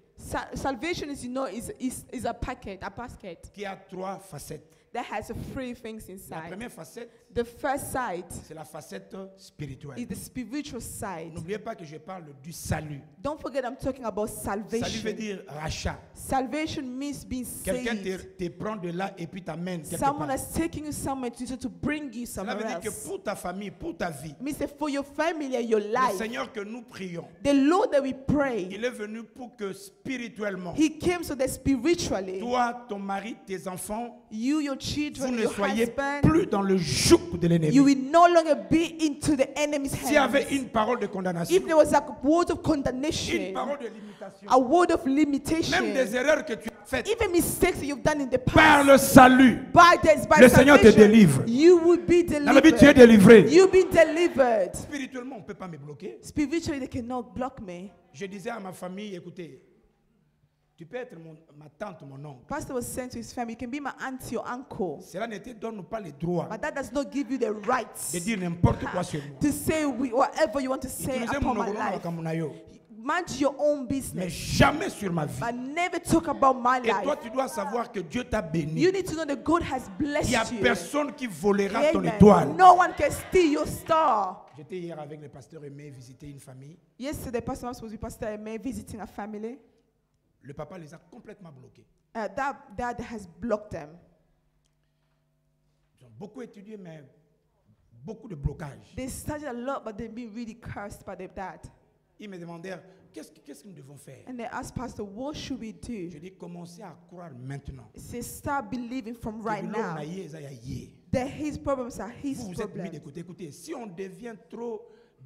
Salvation is, you know, is a packet, a basket qui a 3 facettes. that has 3 things La inside. première facette, The first side c'est la facette spirituelle. is the spiritual side. N'oubliez pas que je parle du salut. Don't forget I'm talking about Salut salvation. veut dire rachat. Salvation means being Quelqu'un saved. te prend de là et puis t'amène quelque Someone part. has taken you somewhere to bring you Cela veut somewhere dire que else. pour ta famille, pour ta vie, Means that for your family and your le life, Seigneur que nous prions, the Lord that we pray, il est venu pour que spirituellement, He came so that spiritually, toi, ton mari, tes enfants, you, your vous children, ne your soyez husband, plus dans le joug de you l'ennemi. will no longer be into the enemy's S'il y avait hands. une parole de condamnation, If there was a word of une condemnation, parole de limitation, a word of même des limitation, erreurs que tu as faites, even mistakes that you've done in the par past, le salut, by le Seigneur te salvation, délivre. you will be Dans la vie, tu es delivered. délivré. You've been delivered. Spirituellement, on ne peut pas me bloquer. Spiritually, they cannot block me. Je disais à ma famille, écoutez, tu peux être ma tante, mon oncle. Pastor was saying to his family, you can be my auntie or uncle, Cela ne te donne pas le droit but that does not give you the rights de dire n'importe quoi sur moi. to say whatever you want to say Utilisez upon mon my nom life. comme Munayo, Mind your own mais business, jamais sur ma vie. but never talk about my Et toi, life. tu dois savoir que Dieu t'a béni. You need to know that God has Il n'y a blessed you. personne qui volera ton Amen. étoile. No one can steal your star. J'étais hier avec le pasteur Aimé visiter une famille. Yesterday, Pastor was with Pastor Aimé visiting a family. Le papa les a complètement bloqués. That dad has blocked them. Ils ont beaucoup étudié, mais beaucoup de blocages. They studied a lot, but they've been really cursed by their dad. Ils me demandèrent, qu'est-ce que nous devons faire? And they asked Pastor, what should we do? Je dis, commencez à croire maintenant. He says, start believing from right Que now. l'homme naïe, ça y est, yé. That his problems are his Vous êtes mis problems. d'écouter. Écoutez, si on devient trop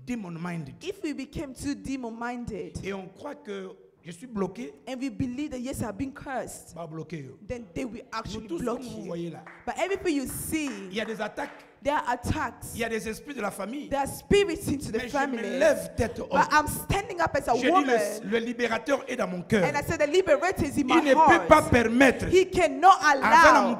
demon-minded If we became too demon-minded et on croit que je suis bloqué, and we believe that yes, I've been cursed, va bloquer. then they will Nous actually tous, block comme vous you. voyez là, But everything you see, il y a des attaques, there are attacks, il y a des esprits de la famille. there are spirits into the Mais je me family. lève tête haute. But I'm standing up as a Je dis, woman, le libérateur est dans mon cœur. and I said the liberator is in my Il ne peut pas heart. permettre He cannot allow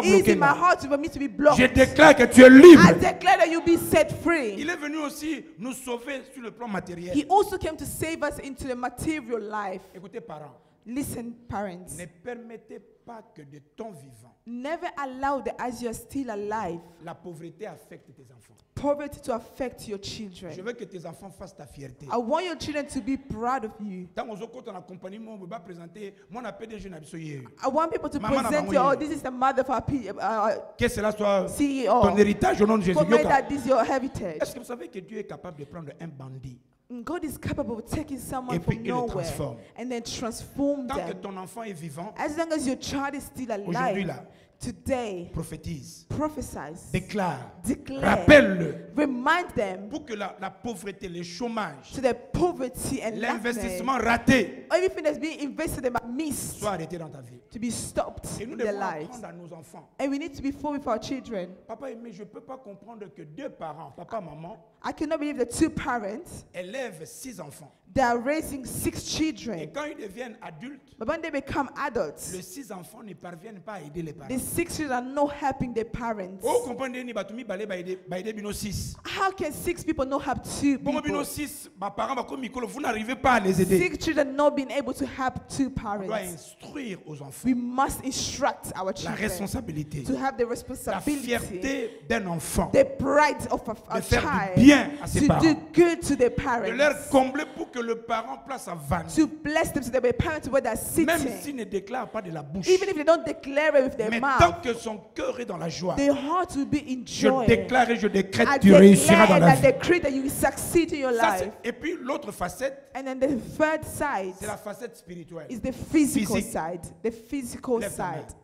It's in my heart for me to be blocked. Je déclare que tu es I libre. declare that you be set free. Il est venu aussi nous sauver sur le plan matériel. He also came to save us into the material life. Écoutez, parents, Listen, parents. ne permettez pas que de ton vivant, Never allow that as you are still alive, la pauvreté affecte tes enfants. poverty to affect your Je children. veux que tes enfants fassent ta fierté. I want your children to be proud of you. Tant aux autres, on a compagnie, moi, on va présenter mon appel de jeune habitué. I want people to Maman present n'a you, pas oh, this is the mother of our Que cela soit CEO. ton héritage au nom de Jésus. Commit that this is your heritage. Est-ce que vous savez que Dieu est capable de prendre un bandit? God is capable of taking someone Et puis from il le nowhere transforme. and then transform Tant que them. ton enfant est vivant, As long as your child is still aujourd'hui alive, là, Today, prophétise, prophesize, déclare, declare, rappelle-le, remind them pour que la pauvreté, le chômage, to their poverty and l'investissement raté everything that's being invested in but missed soit arrêté dans ta vie. to be stopped Et nous in their devons lives. apprendre à nos enfants. And we need to be full with our children. Papa aimé, je ne peux pas comprendre que 2 parents, papa, maman, I cannot believe that 2 parents, élèvent 6 enfants. they are raising 6 Et children. quand ils deviennent adultes, But when they become adults, les 6 enfants ne parviennent pas à aider les parents. the 6 children are not helping their parents. Oh, comprenez ni batumi balé ba aider bino 6. How can 6 people not help 2 Bon bino people? 6, ma parents ba comme Mikolo, vous n'arrivez pas à les aider. 6 children not being able to help 2 On doit parents. instruire aux enfants We must instruct our la children responsabilité, to have the la responsibility, fierté d'un enfant, the pride of a de faire du child, bien à ses to parents, do good to their de leur parents, combler pour que le parent place à vanne, to bless them so that their parents where they're même sitting, s'il ne déclare pas de la bouche. even if they don't declare it with their Mais tant mouth, que son cœur est dans la joie, their heart will be in je joy. déclare et je décrète, I tu réussiras declare dans la and vie. I decree that you will succeed in your Ça, life. et puis l'autre facette, And then the third side c'est la facette spirituelle. is the physical Physique. side. The physical Lève ta main. side.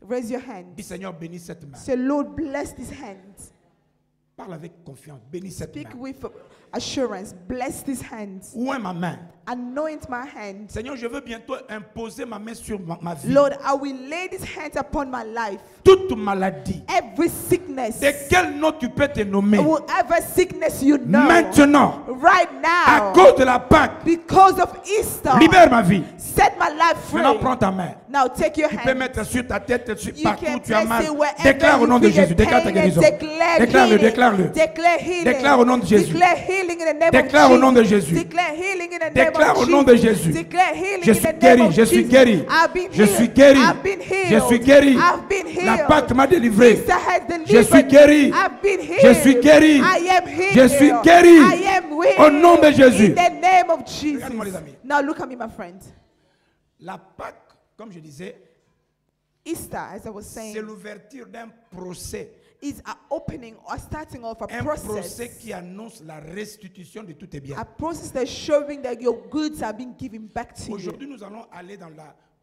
Raise your hand. Dis Seigneur, bénis cette main. Say, Lord, bless this hand. Parle avec confiance, bénis cette Speak main. with assurance. Bless this hand. Où est ma main? Anoint my hand. Seigneur, je veux bientôt imposer ma main sur ma vie. Lord, I will lay this hand upon my life. Toute maladie, Every sickness, de quel nom tu peux te nommer, whatever sickness you know, maintenant, right à now, cause de la Pâque, because of Easter, libère ma vie. set my life free. Maintenant, prends ta main. Now take your Tu peux hand. mettre sur ta tête, sur You partout can où tu as mal. place it wherever Déclare au you nom de feel Jésus. the Déclare ta pain and guérison. declare Déclare-le, healing. déclare-le. Declare healing. Déclare au nom de Jésus. Declare healing in the name Déclare of au nom de Jesus. Jésus. Declare healing in the name Déclare of au nom de Jésus. Declare healing Je in suis the name guéri, of je suis Jesus. guéri. I've been Je healed. suis guéri. I've been healed. Je suis guéri. I've been healed. La Pâque m'a délivré. Easter has delivered. Je suis guéri. I've been healed. Je suis guéri. I am healed. Je suis guéri. I am healed. Au nom de Jésus. In the name of Jesus. Regarde-moi, les amis. Now look at me, my friend. La Pâque, comme je disais, Easter, as I was c'est saying, l'ouverture d'un procès. is an opening or starting of a Un procès process. qui annonce la restitution de tous tes biens. A process that's showing that your goods are being given back to you. Aujourd'hui, nous allons aller dans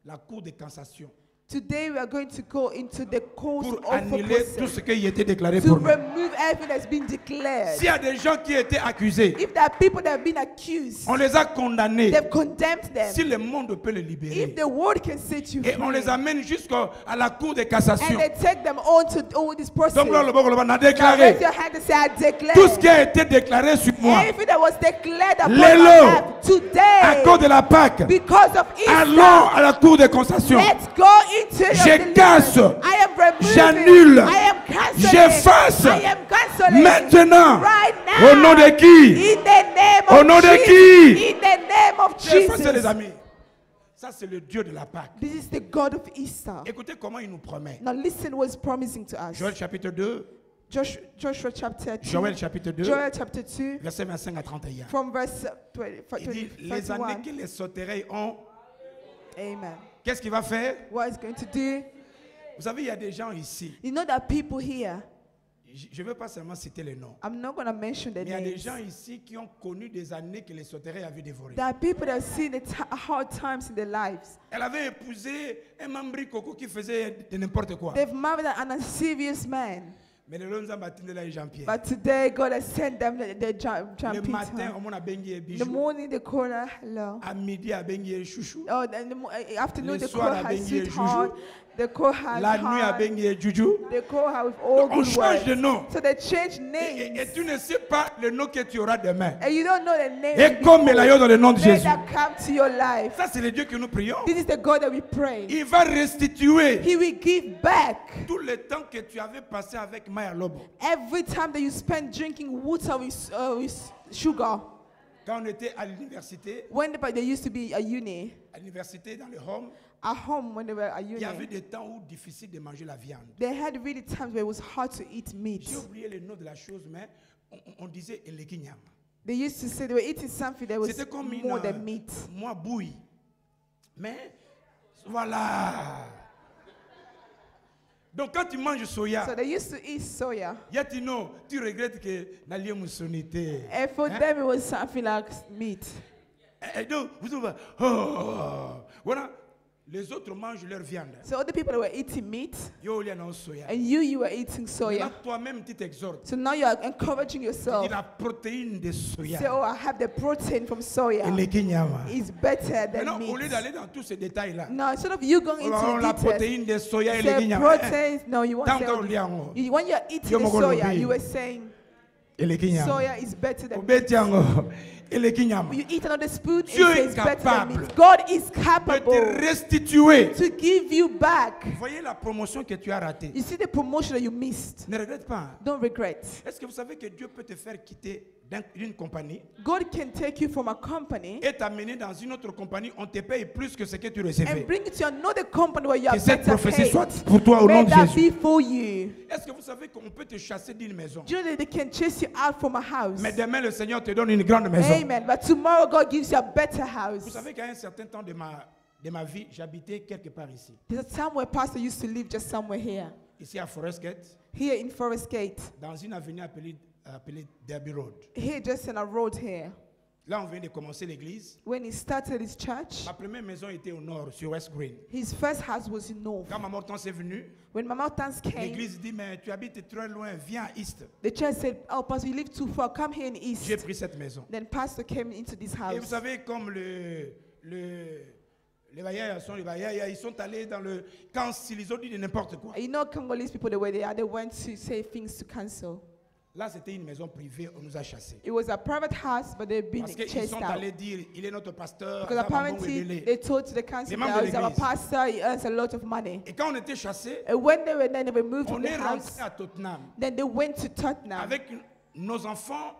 la cour de cassation Today we are going to go into the court pour of a annuler tout process ce qui a été déclaré to pour nous. remove everything that's been declared. S'il y a des gens qui étaient accusés, If there are people that have been accused, on les a condamnés. they've condemned them. Si le monde peut les If libérer, the world can set you et on les free, amène jusqu'à la cour de and cassation. they take them on to all this process, Donc là, on a now déclaré raise your hand and say, I declare tout ce qui a été déclaré sur moi everything that was declared upon Lélo, my life à today, cause de la Pâque. because of Allons Easter. à la cour de cassation. Let's go into your Je deliverance. casse, I am removing, j'annule, I am canceling, j'efface I am canceling maintenant. right now. Au nom de qui? In the name Au of nom de Jesus. qui? In the name of J'efface, les Jesus. amis. Ça, c'est le Dieu de la Pâque. This is the God of Easter. Écoutez comment il nous promet. Now listen what he's promising to us. Joël chapitre 2, Joshua chapter 2. Joël chapitre 2, Joel chapter 2 verset 25 à 31. from verse 20, Il dit, 20, les années 31. que les sauterelles ont, Amen. qu'est-ce qu'il va faire? What he's going to do. Vous savez, il y a des gens ici. You know that people here, Je ne veux pas seulement citer les noms. I'm not going to mention the Mais il y a des names. gens ici qui ont connu des années que les sauterelles avaient dévorées. There are people that see the hard times in their lives. Elle avait épousé un membri coco qui faisait de n'importe quoi. They've married an unserious man. Mais le long de Jean-Pierre. But today, God has sent them the John Le matin, Peter. on a bengi In the bijou. morning, they call her hello. À midi, à bengi chouchou. Oh, in the afternoon, Le they soir, call à her bengi sweetheart. They call her La nuit, à heart. bengi juju. They call her with all On good change de words. nom. So they change Et names. tu ne sais pas le nom que tu auras demain. And you don't know the name. Et comme il a dans le nom de May Jésus. that come to your life. Ça, c'est le Dieu que nous prions. This is the God that we pray. Il va restituer He will give back tout le temps que tu avais passé avec Maya Lobo. every time that you spend drinking water with sugar. Quand on était à l'université, When they used to be a uni, à l'université dans le home, at home when they were a il y avait uni, des temps où difficile de manger la viande. they had really times where it was hard to eat meat. J'ai oublié le nom de la chose, mais on disait elekinyam. They used to say they were eating something that was C'était comme une more than meat. moi bouille. Mais voilà. Donc quand tu manges soya, So they used to eat soya. Yatino, tu regrettes que n'alliez moussonité. And for them it was something like meat. Et donc, vous trouvez, oh, voilà. Les autres mangent leur viande. So other people were eating meat, Yo, il y en a soya. and you were eating soya. Maintenant, toi-même, tu t'exhortes. So now you are encouraging yourself. Il a la protéine de soya. Say, oh, I have the protein from soya. It's better than Maintenant, au lieu meat. d'aller dans tous ces détails-là, No, instead of you going on into la details, protéine de soya et les say guignamas. protein. No, you want Tant to qu'on say, lit en haut. when you're eating Yo, the mo soya, golobi. you were saying Et les guignamas. soya is better than meat. Obéti en haut. Et les guignamas. You eat another spoon, it Dieu est says better than capable meat. God is De capable te restituer. to give you back. Voyez la promotion que tu as ratée. You see the promotion that you missed. Ne regrette pas. Don't regret. Est-ce que vous savez que Dieu peut te faire quitter d'une compagnie God can take you from a company et t'amener dans une autre compagnie, on te paye plus que ce que tu and recevais. bring it to another company where you are Que cette better prophétie paid. soit pour toi au nom May de that Jésus. be for you. Est-ce que vous savez qu'on peut te chasser d'une maison, Do you know that they can chase you out from a house? mais demain le Seigneur te donne une grande maison? Amen. But tomorrow God gives you a better house. Vous savez qu'à un certain temps de ma vie, j'habitais quelque part ici. There's a time where Pastor used to live just somewhere here. Ici à Forest Gate, Here in Forest Gate. dans une avenue appelée Derby Road. Here just in a road here. Là, on vient de commencer l'église. When he started his church, Ma première maison était au nord, sur West Green. his first house was in North. Quand Maman Hortense est venue, When Mama Hortense came, l'église dit, mais tu habites très loin, viens à East. the church said, oh, Pastor, you live too far. Come here in East. J'ai pris cette maison. Then Pastor came into this Et vous house. savez, comme les Bayaya ils sont allés dans le council, ils ont dit de n'importe quoi. You know Congolese people, the way they are, they went to say things to cancel. Là, c'était une maison privée, on nous a chassés. It was a private house, but they've been Parce qu'ils chased sont out. allés dire, il est notre pasteur. Because apparently they told to the council that he's our pastor, he earns a lot of money. Et quand on était chassés, And when they were moved on from the est house, rentré à Tottenham then they went to Tottenham avec nos enfants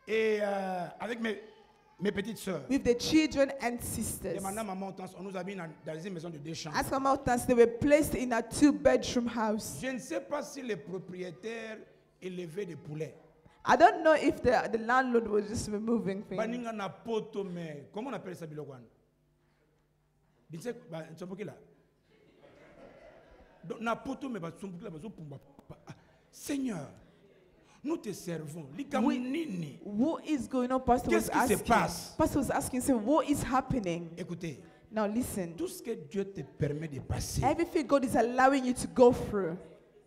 et avec mes petites sœurs. with the children and sisters. Demandant à Maman Hortense, on nous a mis dans une maison de 2 chambres. As Mama Hortense, they were placed in a 2-bedroom house. Je ne sais pas si les propriétaires élevaient des poulets. I don't know if the landlord was just removing things. Baninga na poto, mais comment on appelle ça bilokwan? Binse ba nsoboki là. Donc na poto mais ba tsomboki là ba zo pumba. Seigneur, nous te servons. Likamu nini? What is going on? Pastor was Qu'est-ce qui se asking. passe? Pastor was asking, so what is happening? Écoutez, Now listen. tout ce que Dieu te permet de passer Everything God is allowing you to go through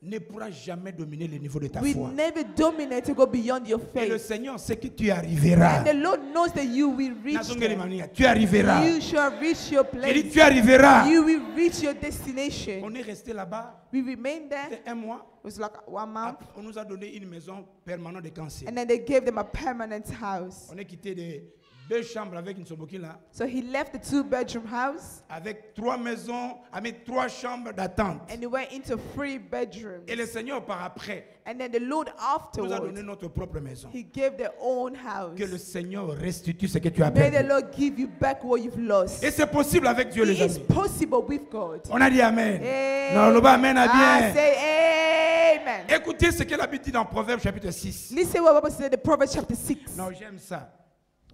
ne pourra jamais dominer le niveau de ta will foi. never dominate to go beyond your Et le faith. Seigneur sait que tu arriveras. And the Lord knows that you will reach Nazongeli there. mania, tu arriveras. You shall reach your Il dit place. tu arriveras. You will reach your destination. On est resté là-bas We remained there. c'était 1 mois. It was like 1 month. On nous a donné une maison permanente de cancer. And then they gave them a permanent house. On est quitté de 2 chambres avec une soboki là, So he left the 2-bedroom house avec 3 maisons, avec 3 chambres d'attente. and he went into 3 bedrooms. Et le Seigneur par après And then the Lord nous a donné afterwards, notre propre maison. he gave their own house. Que le Seigneur restitue ce que tu as May the perdu. Lord give you back what you've lost. Et c'est possible avec Dieu les It is amis. possible with God. On a dit Amen. Amen. Non, le bas Amen a I bien. say amen. Écoutez ce que la Bible dit dans Proverbe chapitre 6. Listen what Bible said in Proverbs chapter 6, Non, j'aime ça.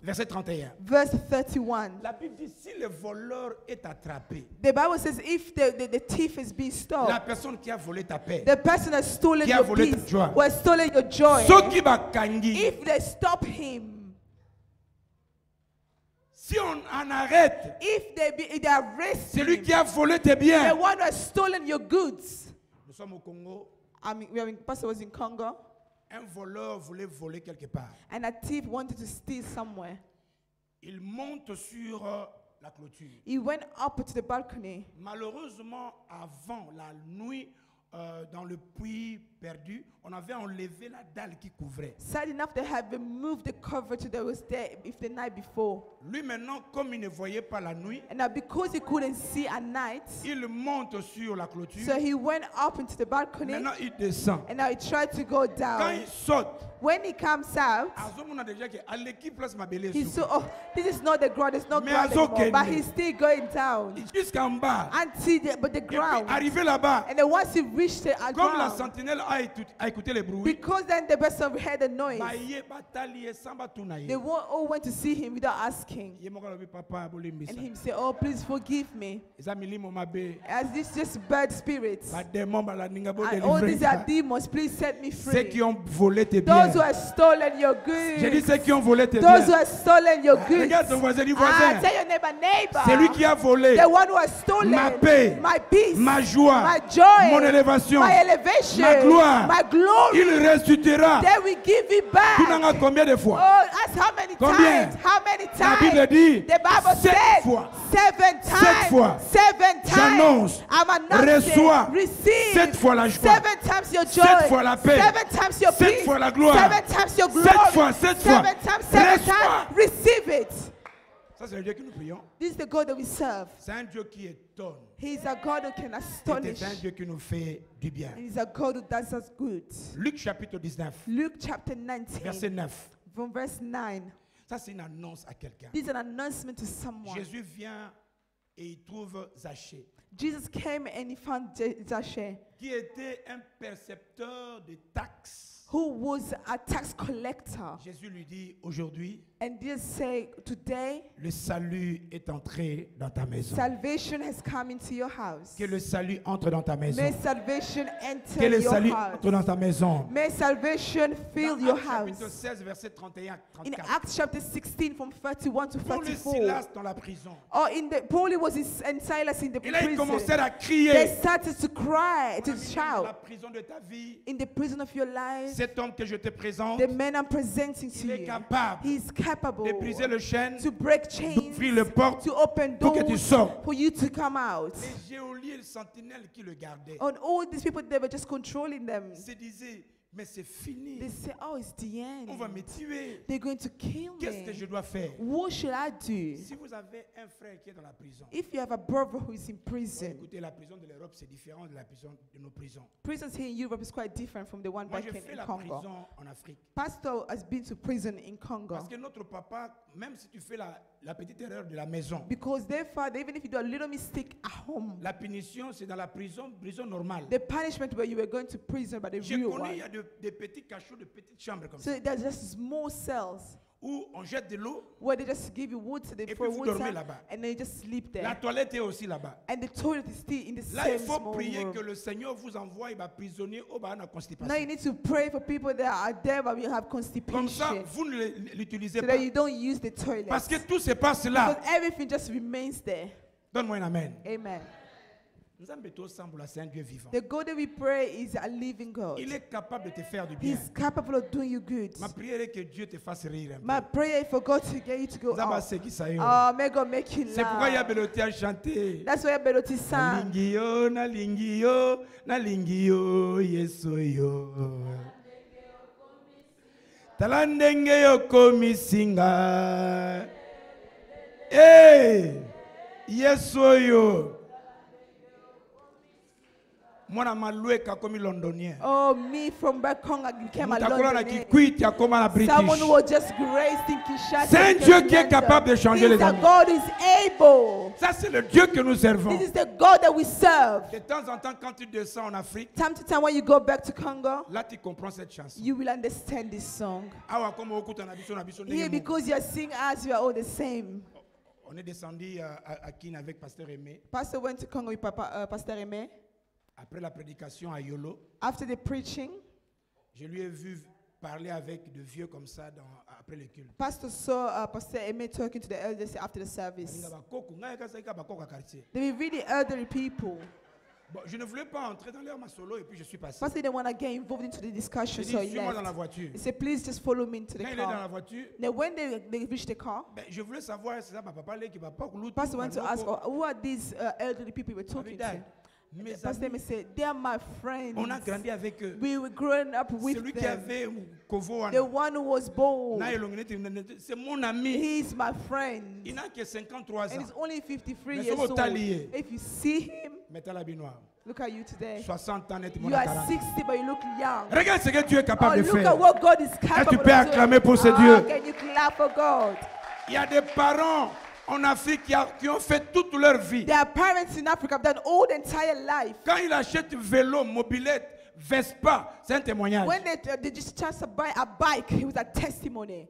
Verset 31. verse 31. La Bible dit si le voleur est attrapé, The Bible says if the thief is being la stolen, personne qui a volé ta paix, the person has stolen Qui a your volé ta peace, joie. or has stolen your joy, ceux qui va kangi, if they stop him, si on en arrête, if they arrest celui him, qui a volé tes the biens. one who has stolen your goods. Nous sommes au Congo. I mean, Pastor was in Congo, Un voleur voulait voler quelque part. and a thief wanted to steal somewhere. Il monte sur la clôture. He went up to the balcony. Malheureusement, avant la nuit, dans le puits perdu, on avait enlevé la dalle qui couvrait. Sad enough, they had removed the coverage that was there if the night before. Lui maintenant, comme il ne voyait pas la nuit, And now because he couldn't see at night, il monte sur la clôture. so he went up into the balcony, Maintenant, il descend. and now he tried to go Quand down. il saute, When he comes out, azomona déjà que à l'équipe place ma belle he saw, oh, this is not the ground, it's not Mais ground Azo anymore. But Kende. he's still going down jusqu'en bas. until but the Et puis, ground. arrivé là-bas, And then once he reached the comme la ground, sentinelle a écouté les bruits. Because then the person heard the noise. They all went to see him without asking. And him say, oh, please forgive me. As this just bad spirits. And all these are demons. Please set me free. Those who have stolen your goods. Those who have stolen your goods. Tell your neighbor. C'est lui qui a volé the one who has stolen ma paix, my peace, ma joie, my joy, mon élévation, my elevation, ma gloire. my glory. Il restituera. Then we give it back. Combien de fois? Oh, ask how many Combien? times? How many La times? Bible dit The Bible 7 says fois. 7 times. 7 fois. 7 times. J'annonce. I'm announcing. Reçois. Receive. 7 fois la joie. 7 times your joy. 7 fois la paix. 7 times your 7 peace. fois la gloire. 7 times your glory. 7 fois, 7 fois. 7 times, 7 Reçois. times. Receive it. Ça, c'est le Dieu que nous prions. This is the God that we serve. C'est un Dieu qui étonne. He is a God who can astonish. C'est un Dieu qui nous fait du bien. He is a God who does us good. Luc chapitre 19. Luke chapter 19. Verset 9. From verse 9. Ça, c'est une annonce à quelqu'un. This is an announcement to someone. Jésus vient et il trouve Zachée. Jesus came and he found Zachée, qui était un percepteur de taxes. Who was a tax collector. Jésus lui dit aujourd'hui, and Jesus say, today, le salut est entré dans ta maison. Salvation has come into your house. Que le salut entre dans ta maison. May salvation enter que le your salut house. entre dans ta maison. May salvation fill dans your Actes house. Chapitre 16, verset 31, 34. In Acts chapter 16, from 31 to 34. Paul et Silas dans la prison. Or Paul was and Silas in the Et là, ils prison. commencèrent à crier. They started to cry, to Dans la shout. prison de ta vie, In the prison of your life, cet homme que je te présente, the man I'm presenting to il est you, capable he is capable de briser le chêne, to break chains, d'ouvrir les portes to open pour que tu doors sortes. for you to come out. Les geôliers et les sentinelles qui le gardaient And all these people, they were just controlling them. se disaient, mais c'est fini. They say, oh, it's the On va end. me tuer. They're going to kill Qu'est-ce que je me. dois faire? What should I do? Si vous avez un frère qui est dans la prison, If you have a brother who is in prison, écoutez, la prison de l'Europe, c'est différent de la prison de nos prisons. prisons here in Europe is quite different from the one Moi, back j'ai in fait la Congo. prison en Afrique. Pastor has been to prison in Congo. Parce que notre papa, même si tu fais la petite erreur de la maison, Because their father, even if you do a little mistake at home, la punition, c'est dans la prison normale. the punishment where you were going to prison, but the J'ai real connu, il y one. a des petits cachots, de petites chambres comme So ça, there's just small cells où on jette de l'eau. where they just give you water, they Et throw puis vous dormez water, là-bas. and then you just sleep La there. toilette est aussi là-bas. And the toilet is still in the Là, same il faut small prier room. que le Seigneur vous envoie prisonnier au bas de la Now you constipation. need to pray for people that are there but you have Comme constipation, ça, vous ne l'utilisez so pas. that you don't use the toilet. Parce que tout se passe là. Because everything just remains there. Donne-moi un amen. Amen. Nous avons besoin ensemble, c'est un Dieu vivant. The God that we pray is a living God. Il est capable de te faire du bien. He's capable of doing you good. Ma prière est que Dieu te fasse rire un My peu. prayer is for God to get you to go Zaba out. seki sa yo. Oh, may God make you C'est pourquoi il y a laugh. Belotti à chanter. That's why Beloti sang. Nalingi yo, nalingi yo, nalingi yo, yeso yo. Talandenge yo komisinga. Hey, yeso yo. Mwana malueka komi londonien. Oh, me from back home, I became a Mutakola na Londonian. kikwiti ya koma na British. Someone who was just graced in Kinshasa. C'est un Dieu qui est capable de changer les That amis. God is able. Ça c'est le Dieu que nous servons. This is the God that we serve. De temps en temps quand tu descends en Afrique, Time to time when you go back to Congo, là tu comprends cette chanson. you will understand this song. Awa comme okuta na biso ndenge Here, moko. because you are seeing us, we are all the same. On est descendu à Kin avec Pasteur Aimé. Pastor went to Congo with Pastor Aimé. Après la prédication à Yolo, After the preaching, je lui ai vu parler avec de vieux comme ça après le culte. Pastor saw Pastor Aimé talking to the elders after the service. They were really elderly people. Bon, je ne voulais pas entrer dans leur solo et puis je suis passé. Pastor didn't want to get involved into the discussion, J'ai so dit, he suis-moi dans la left. voiture. He said, please just follow me into Quand the il est dans la car. voiture, Now, when they reached the car, je voulais savoir si ça va pas qui va pas Pastor went to ask, who are these elderly people we were talking to? Mes Pastor Aimé amis, said, they are my friends. on a grandi avec eux. We were growing up with Celui qui them. avait Kovo, The one who was bold, c'est mon ami. he is my friend. Il n'a que 53 And ans. he's only 53 Mais years si vous old. taliez. If you see him, Mettez l'habit noir. look at you today. 60 ans net, You are 60, but you look young. Regarde ce que Dieu est Oh, capable de look at faire. what God is capable tu peux of acclamer doing. pour ce Oh, Dieu. can you clap for God? Il y a des parents en Afrique qui ont fait toute leur vie. There are parents in Africa who've done all the entire life. Quand ils achètent vélo, mobilette, Vespa, c'est un témoignage. When they just chance to buy a bike, it was a testimony.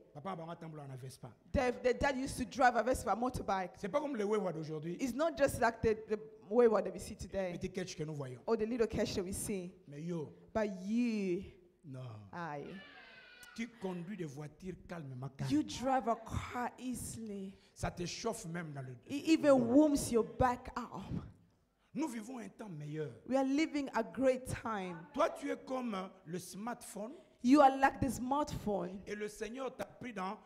The dad used to drive a Vespa motorbike. C'est pas comme le Wayward d'aujourd'hui. It's not just like the Wayward that we see today. Petit catch que nous voyons. Or the little catch that we see. Mais yo. But you. Non. Aye. Tu conduis des voitures calmement. You drive a car easily. Ça te chauffe même dans le. It even warms your back up. Nous vivons un temps meilleur. We are living a great time. Toi, tu es comme le smartphone. You are like the smartphone. Et le Seigneur t'a pris dans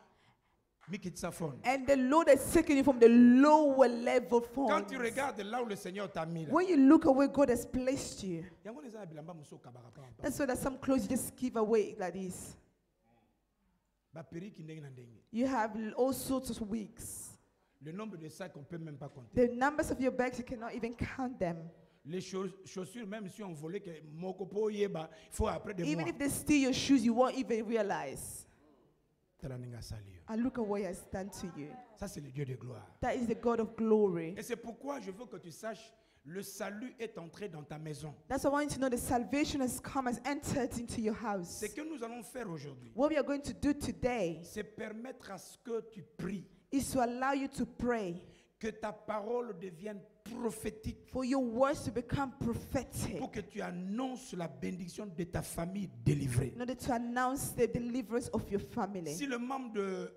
Mikitsa phone. And the Lord is taking you from the lower level phone. Quand tu regardes là où le Seigneur t'a mis là. When you look at where God has placed you. That's why there's some clothes you just give away like this. You have all sorts of wigs. Le nombre de sacs, on peut même pas compter. The numbers of your bags, you cannot even count them. Les chaussures, même si on volait, que mokopo yeba, il faut après des mois. Even if they steal your shoes, you won't even realize. And look at what He has done to you. Ça, c'est le Dieu de gloire. That is the God of glory. Et c'est pourquoi je veux que tu saches, le salut est entré dans ta maison. That's why I want you to know the salvation has come, has entered into your house. Ce que nous allons faire aujourd'hui, what we are going to do today, c'est permettre à ce que tu pries. Is to allow you to pray. Que ta parole devienne prophétique. For your words to become prophetic. Pour que tu annonces la bénédiction de ta famille délivrée. In order to announce the deliverance of your family. Si le membre de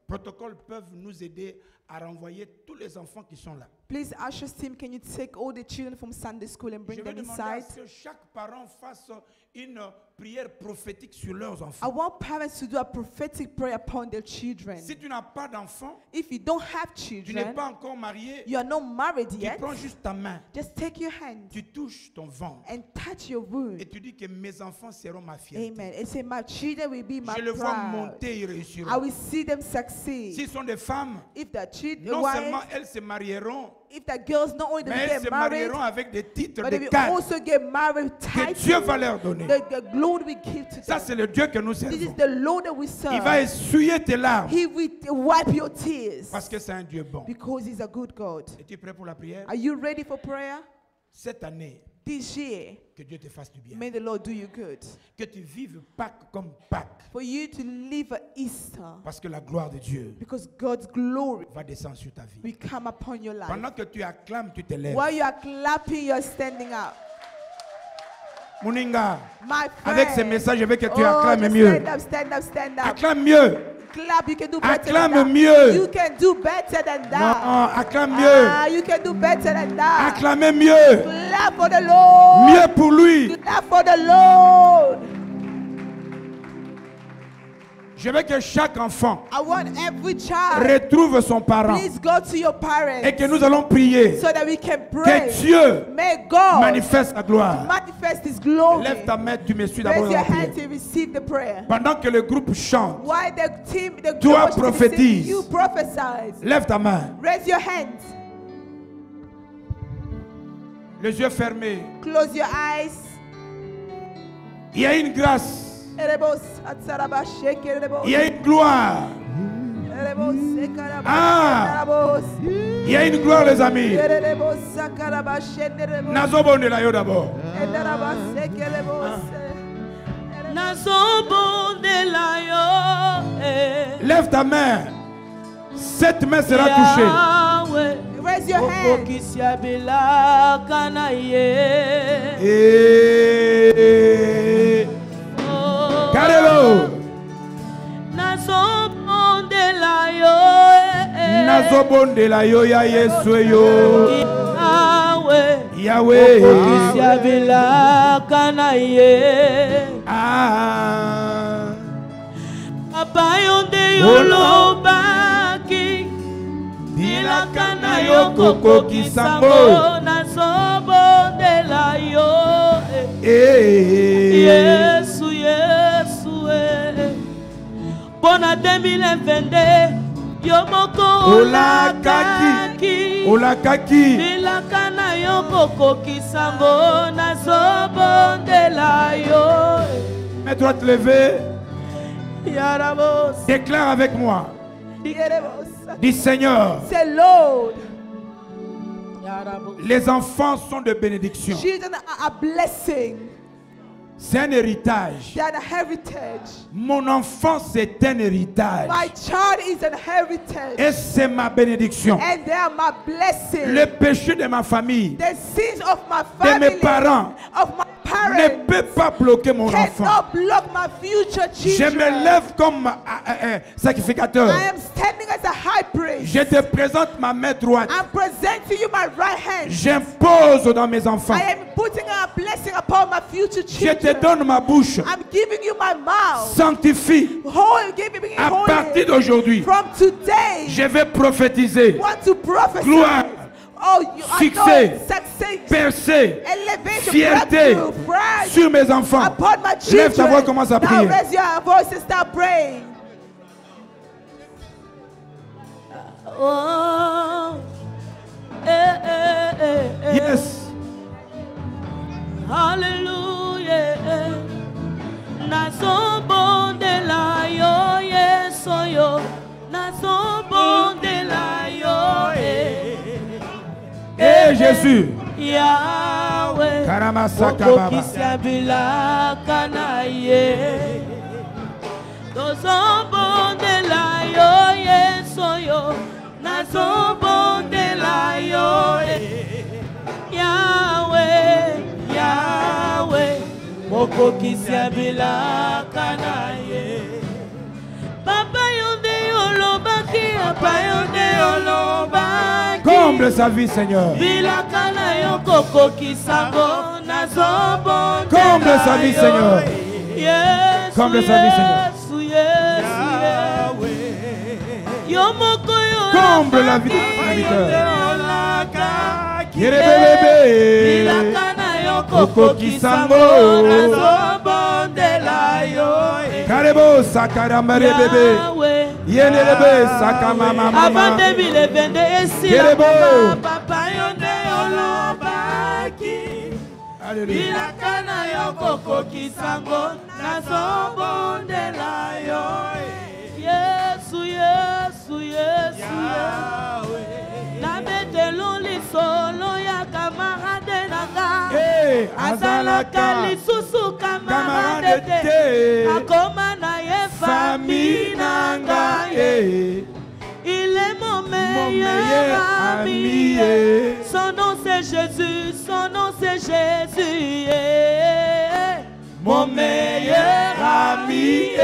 protocole peuvent nous aider à renvoyer tous les enfants qui sont là. Please, Asher's team, can you take all the children from Sunday school and bring them inside? Je veux demander à ce que chaque parent fasse une prière prophétique sur leurs enfants. I want parents to do a prophetic prayer upon their children. Si tu n'as pas d'enfants, if you don't have children, tu n'es pas encore marié, you are not married yet, tu prends juste ta main, just take your hand, tu touches ton ventre, and touch your womb, et tu dis que mes enfants seront ma fierté. Amen. And say, my children will be my Je le vois pride. monter et réussir. I will see them succeed. S'ils sont des femmes, if the non seulement elles se marieront, if the girls not only mais elles se marieront avec des titres but de they will cadres also get married que Dieu va leur donner. The glory we give to Ça, them. c'est le Dieu que nous servons. This is the Lord that we serve. Il va essuyer tes larmes. He will wipe your tears. Parce que c'est un Dieu bon. Because He's a good God. Es-tu prêt pour la prière? Are you ready for prayer? Cette année, this year, que Dieu te fasse du bien. May the Lord do you good. Que tu vives Pâques comme Pâques. For you to live Easter. Parce que la gloire de Dieu because God's glory va descendre sur ta vie. will come upon your life. Pendant que tu acclames, tu te lèves. While you are clapping, you are standing up. Mouninga, my friend, avec ce message, je veux que tu acclames mieux. Stand up, stand up, stand up. Acclame mieux. Clap, you can do better acclame than that. mieux. You can do better than that. Non, acclame mieux. You can do better than that. Acclamez mieux. Clap for the Lord. Mieux pour lui. Clap for the Lord. Je veux que chaque enfant I want every child retrouve son parent. Please go to your parents. Et que nous allons prier. So that we can pray. Que Dieu May God manifeste sa gloire. Manifest His glory. Lève ta main, tu me suis d'abord. Raise your hand to receive the prayer. Pendant que le groupe chante, while the team, the toi prophétises. You prophesize. Lève ta main. Raise your hands. Les yeux fermés. Close your eyes. Il y a une grâce. Il y a une gloire. Ah, il y a une gloire, les amis. Nazobonde la yo d'abord. Lève ta main. Cette main sera touchée. Raise your hand. Carelo. Nazobonde la yo ya Yesu yo. Yahweh. Ah. Papa yonde yolobaki. Dilakana yo koko kisango. Nazobonde la yo. Yesu, Yesu, Bona 2022. Yomoko olakaki. Olakaki. Dilakana yo koko kisango. Nazobonde la yo. Mets-toi te lever. Déclare avec moi. Dis Seigneur. Say Lord. Les enfants sont de bénédiction. Children are a blessing. C'est un héritage. They are a heritage. Mon enfant, c'est un héritage. My child is an heritage. Et c'est ma bénédiction. And they are my blessing. Le péché de ma famille, the sins of my de family, mes parents, of my parents, ne peut pas bloquer mon enfant. Cannot block my future children. Je me lève comme sacrificateur. I am standing as a high priest. Je te présente ma main droite. I'm presenting you my right hand. J'impose dans mes enfants. I am putting a blessing upon my future children. Je te donne ma bouche. I'm giving you my mouth. Sanctifie. À partir d'aujourd'hui, from today, je vais prophétiser. Want to prophesy. Gloire. Oh, succès, percée, fierté sur mes enfants. Lève ta voix, commence à prier. Oh, yes. Hallelujah. Nazo bonde la yo yeso yo. Nazo bonde la yo Eh Jésus. Yahweh. Karamasaka baba. Kisabila kanaye. Nazo bonde la yo yeso yo. Nazo bonde la yo Yahweh, Yahweh, Moko Kisiabila Kanaye. Papa yonde yolobaki, papa yonde yolobaki. Comble sa vie, Seigneur. Bila Kanayo Koko Kisango, Nazobo. Comble sa vie, Seigneur. Yes, comble sa vie, Seigneur. Yes, Yomoko yo. Comble la vie de ton serviteur. Koko Kisango Karebo Sakaramare bébé Yenelebe Sakama mama avant 2022 esi papa yonde olobaki bilakana yo Koko Kisango nazobondela yo Yesu Yesu Yesu Nabetelo lisolo ya camarade nanga azalaka lisusu camarade te akoma na ye famille nanga il est mon meilleur ami son nom c'est Jésus son nom c'est Jésus mon meilleur ami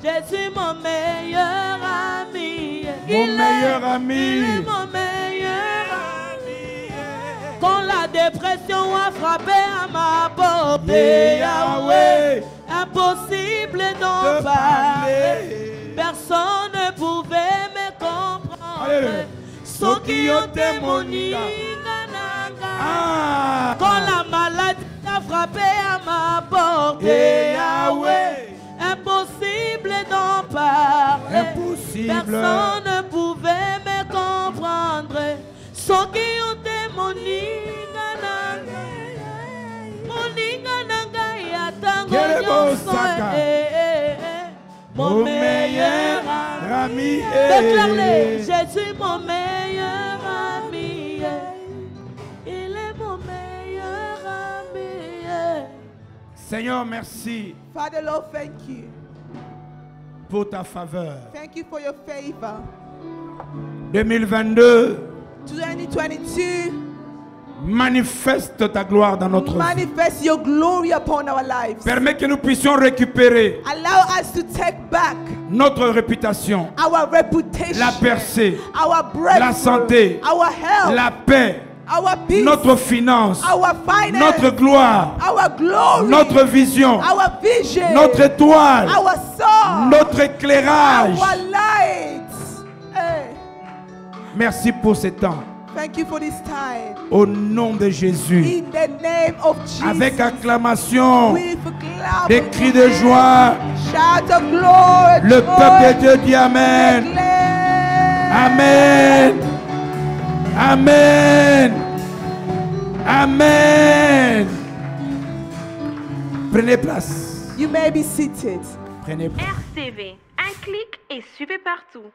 Jésus mon meilleur ami mon meilleur ami il est mon meilleur ami quand la dépression a frappé à ma porte Yahweh impossible d'en parler personne ne pouvait me comprendre ceux qui ont témoigné quand la maladie a frappé à ma porte Yahweh impossible d'en parler. Impossible. Personne ne pouvait me comprendre. Ceux qui ont témoigné, mon meilleur ami. Déclare-le, Jésus mon meilleur ami. Il est mon meilleur ami. Seigneur, merci. Father Lord, thank you. Pour ta faveur. Thank you for your favor. 2022. 2022. Manifeste ta gloire dans notre vie. Manifest your glory upon our lives. Permets que nous puissions récupérer. Allow us to take back notre réputation. Our reputation. La percée. Our breakthrough. La santé. Our health. La paix. Our peace, notre finance, our finance, notre gloire, our glory, notre vision, our vision, notre étoile, our soul, notre éclairage. Our light. Hey. Merci pour ce temps. Thank you for this time. Au nom de Jésus. In the name of Jesus. Avec acclamation, with des cris de joie, shout of glory, le peuple de Dieu dit Amen. Amen. Amen. Amen. Prenez place. You may be seated. Prenez place. RCV, un clic et suivez partout.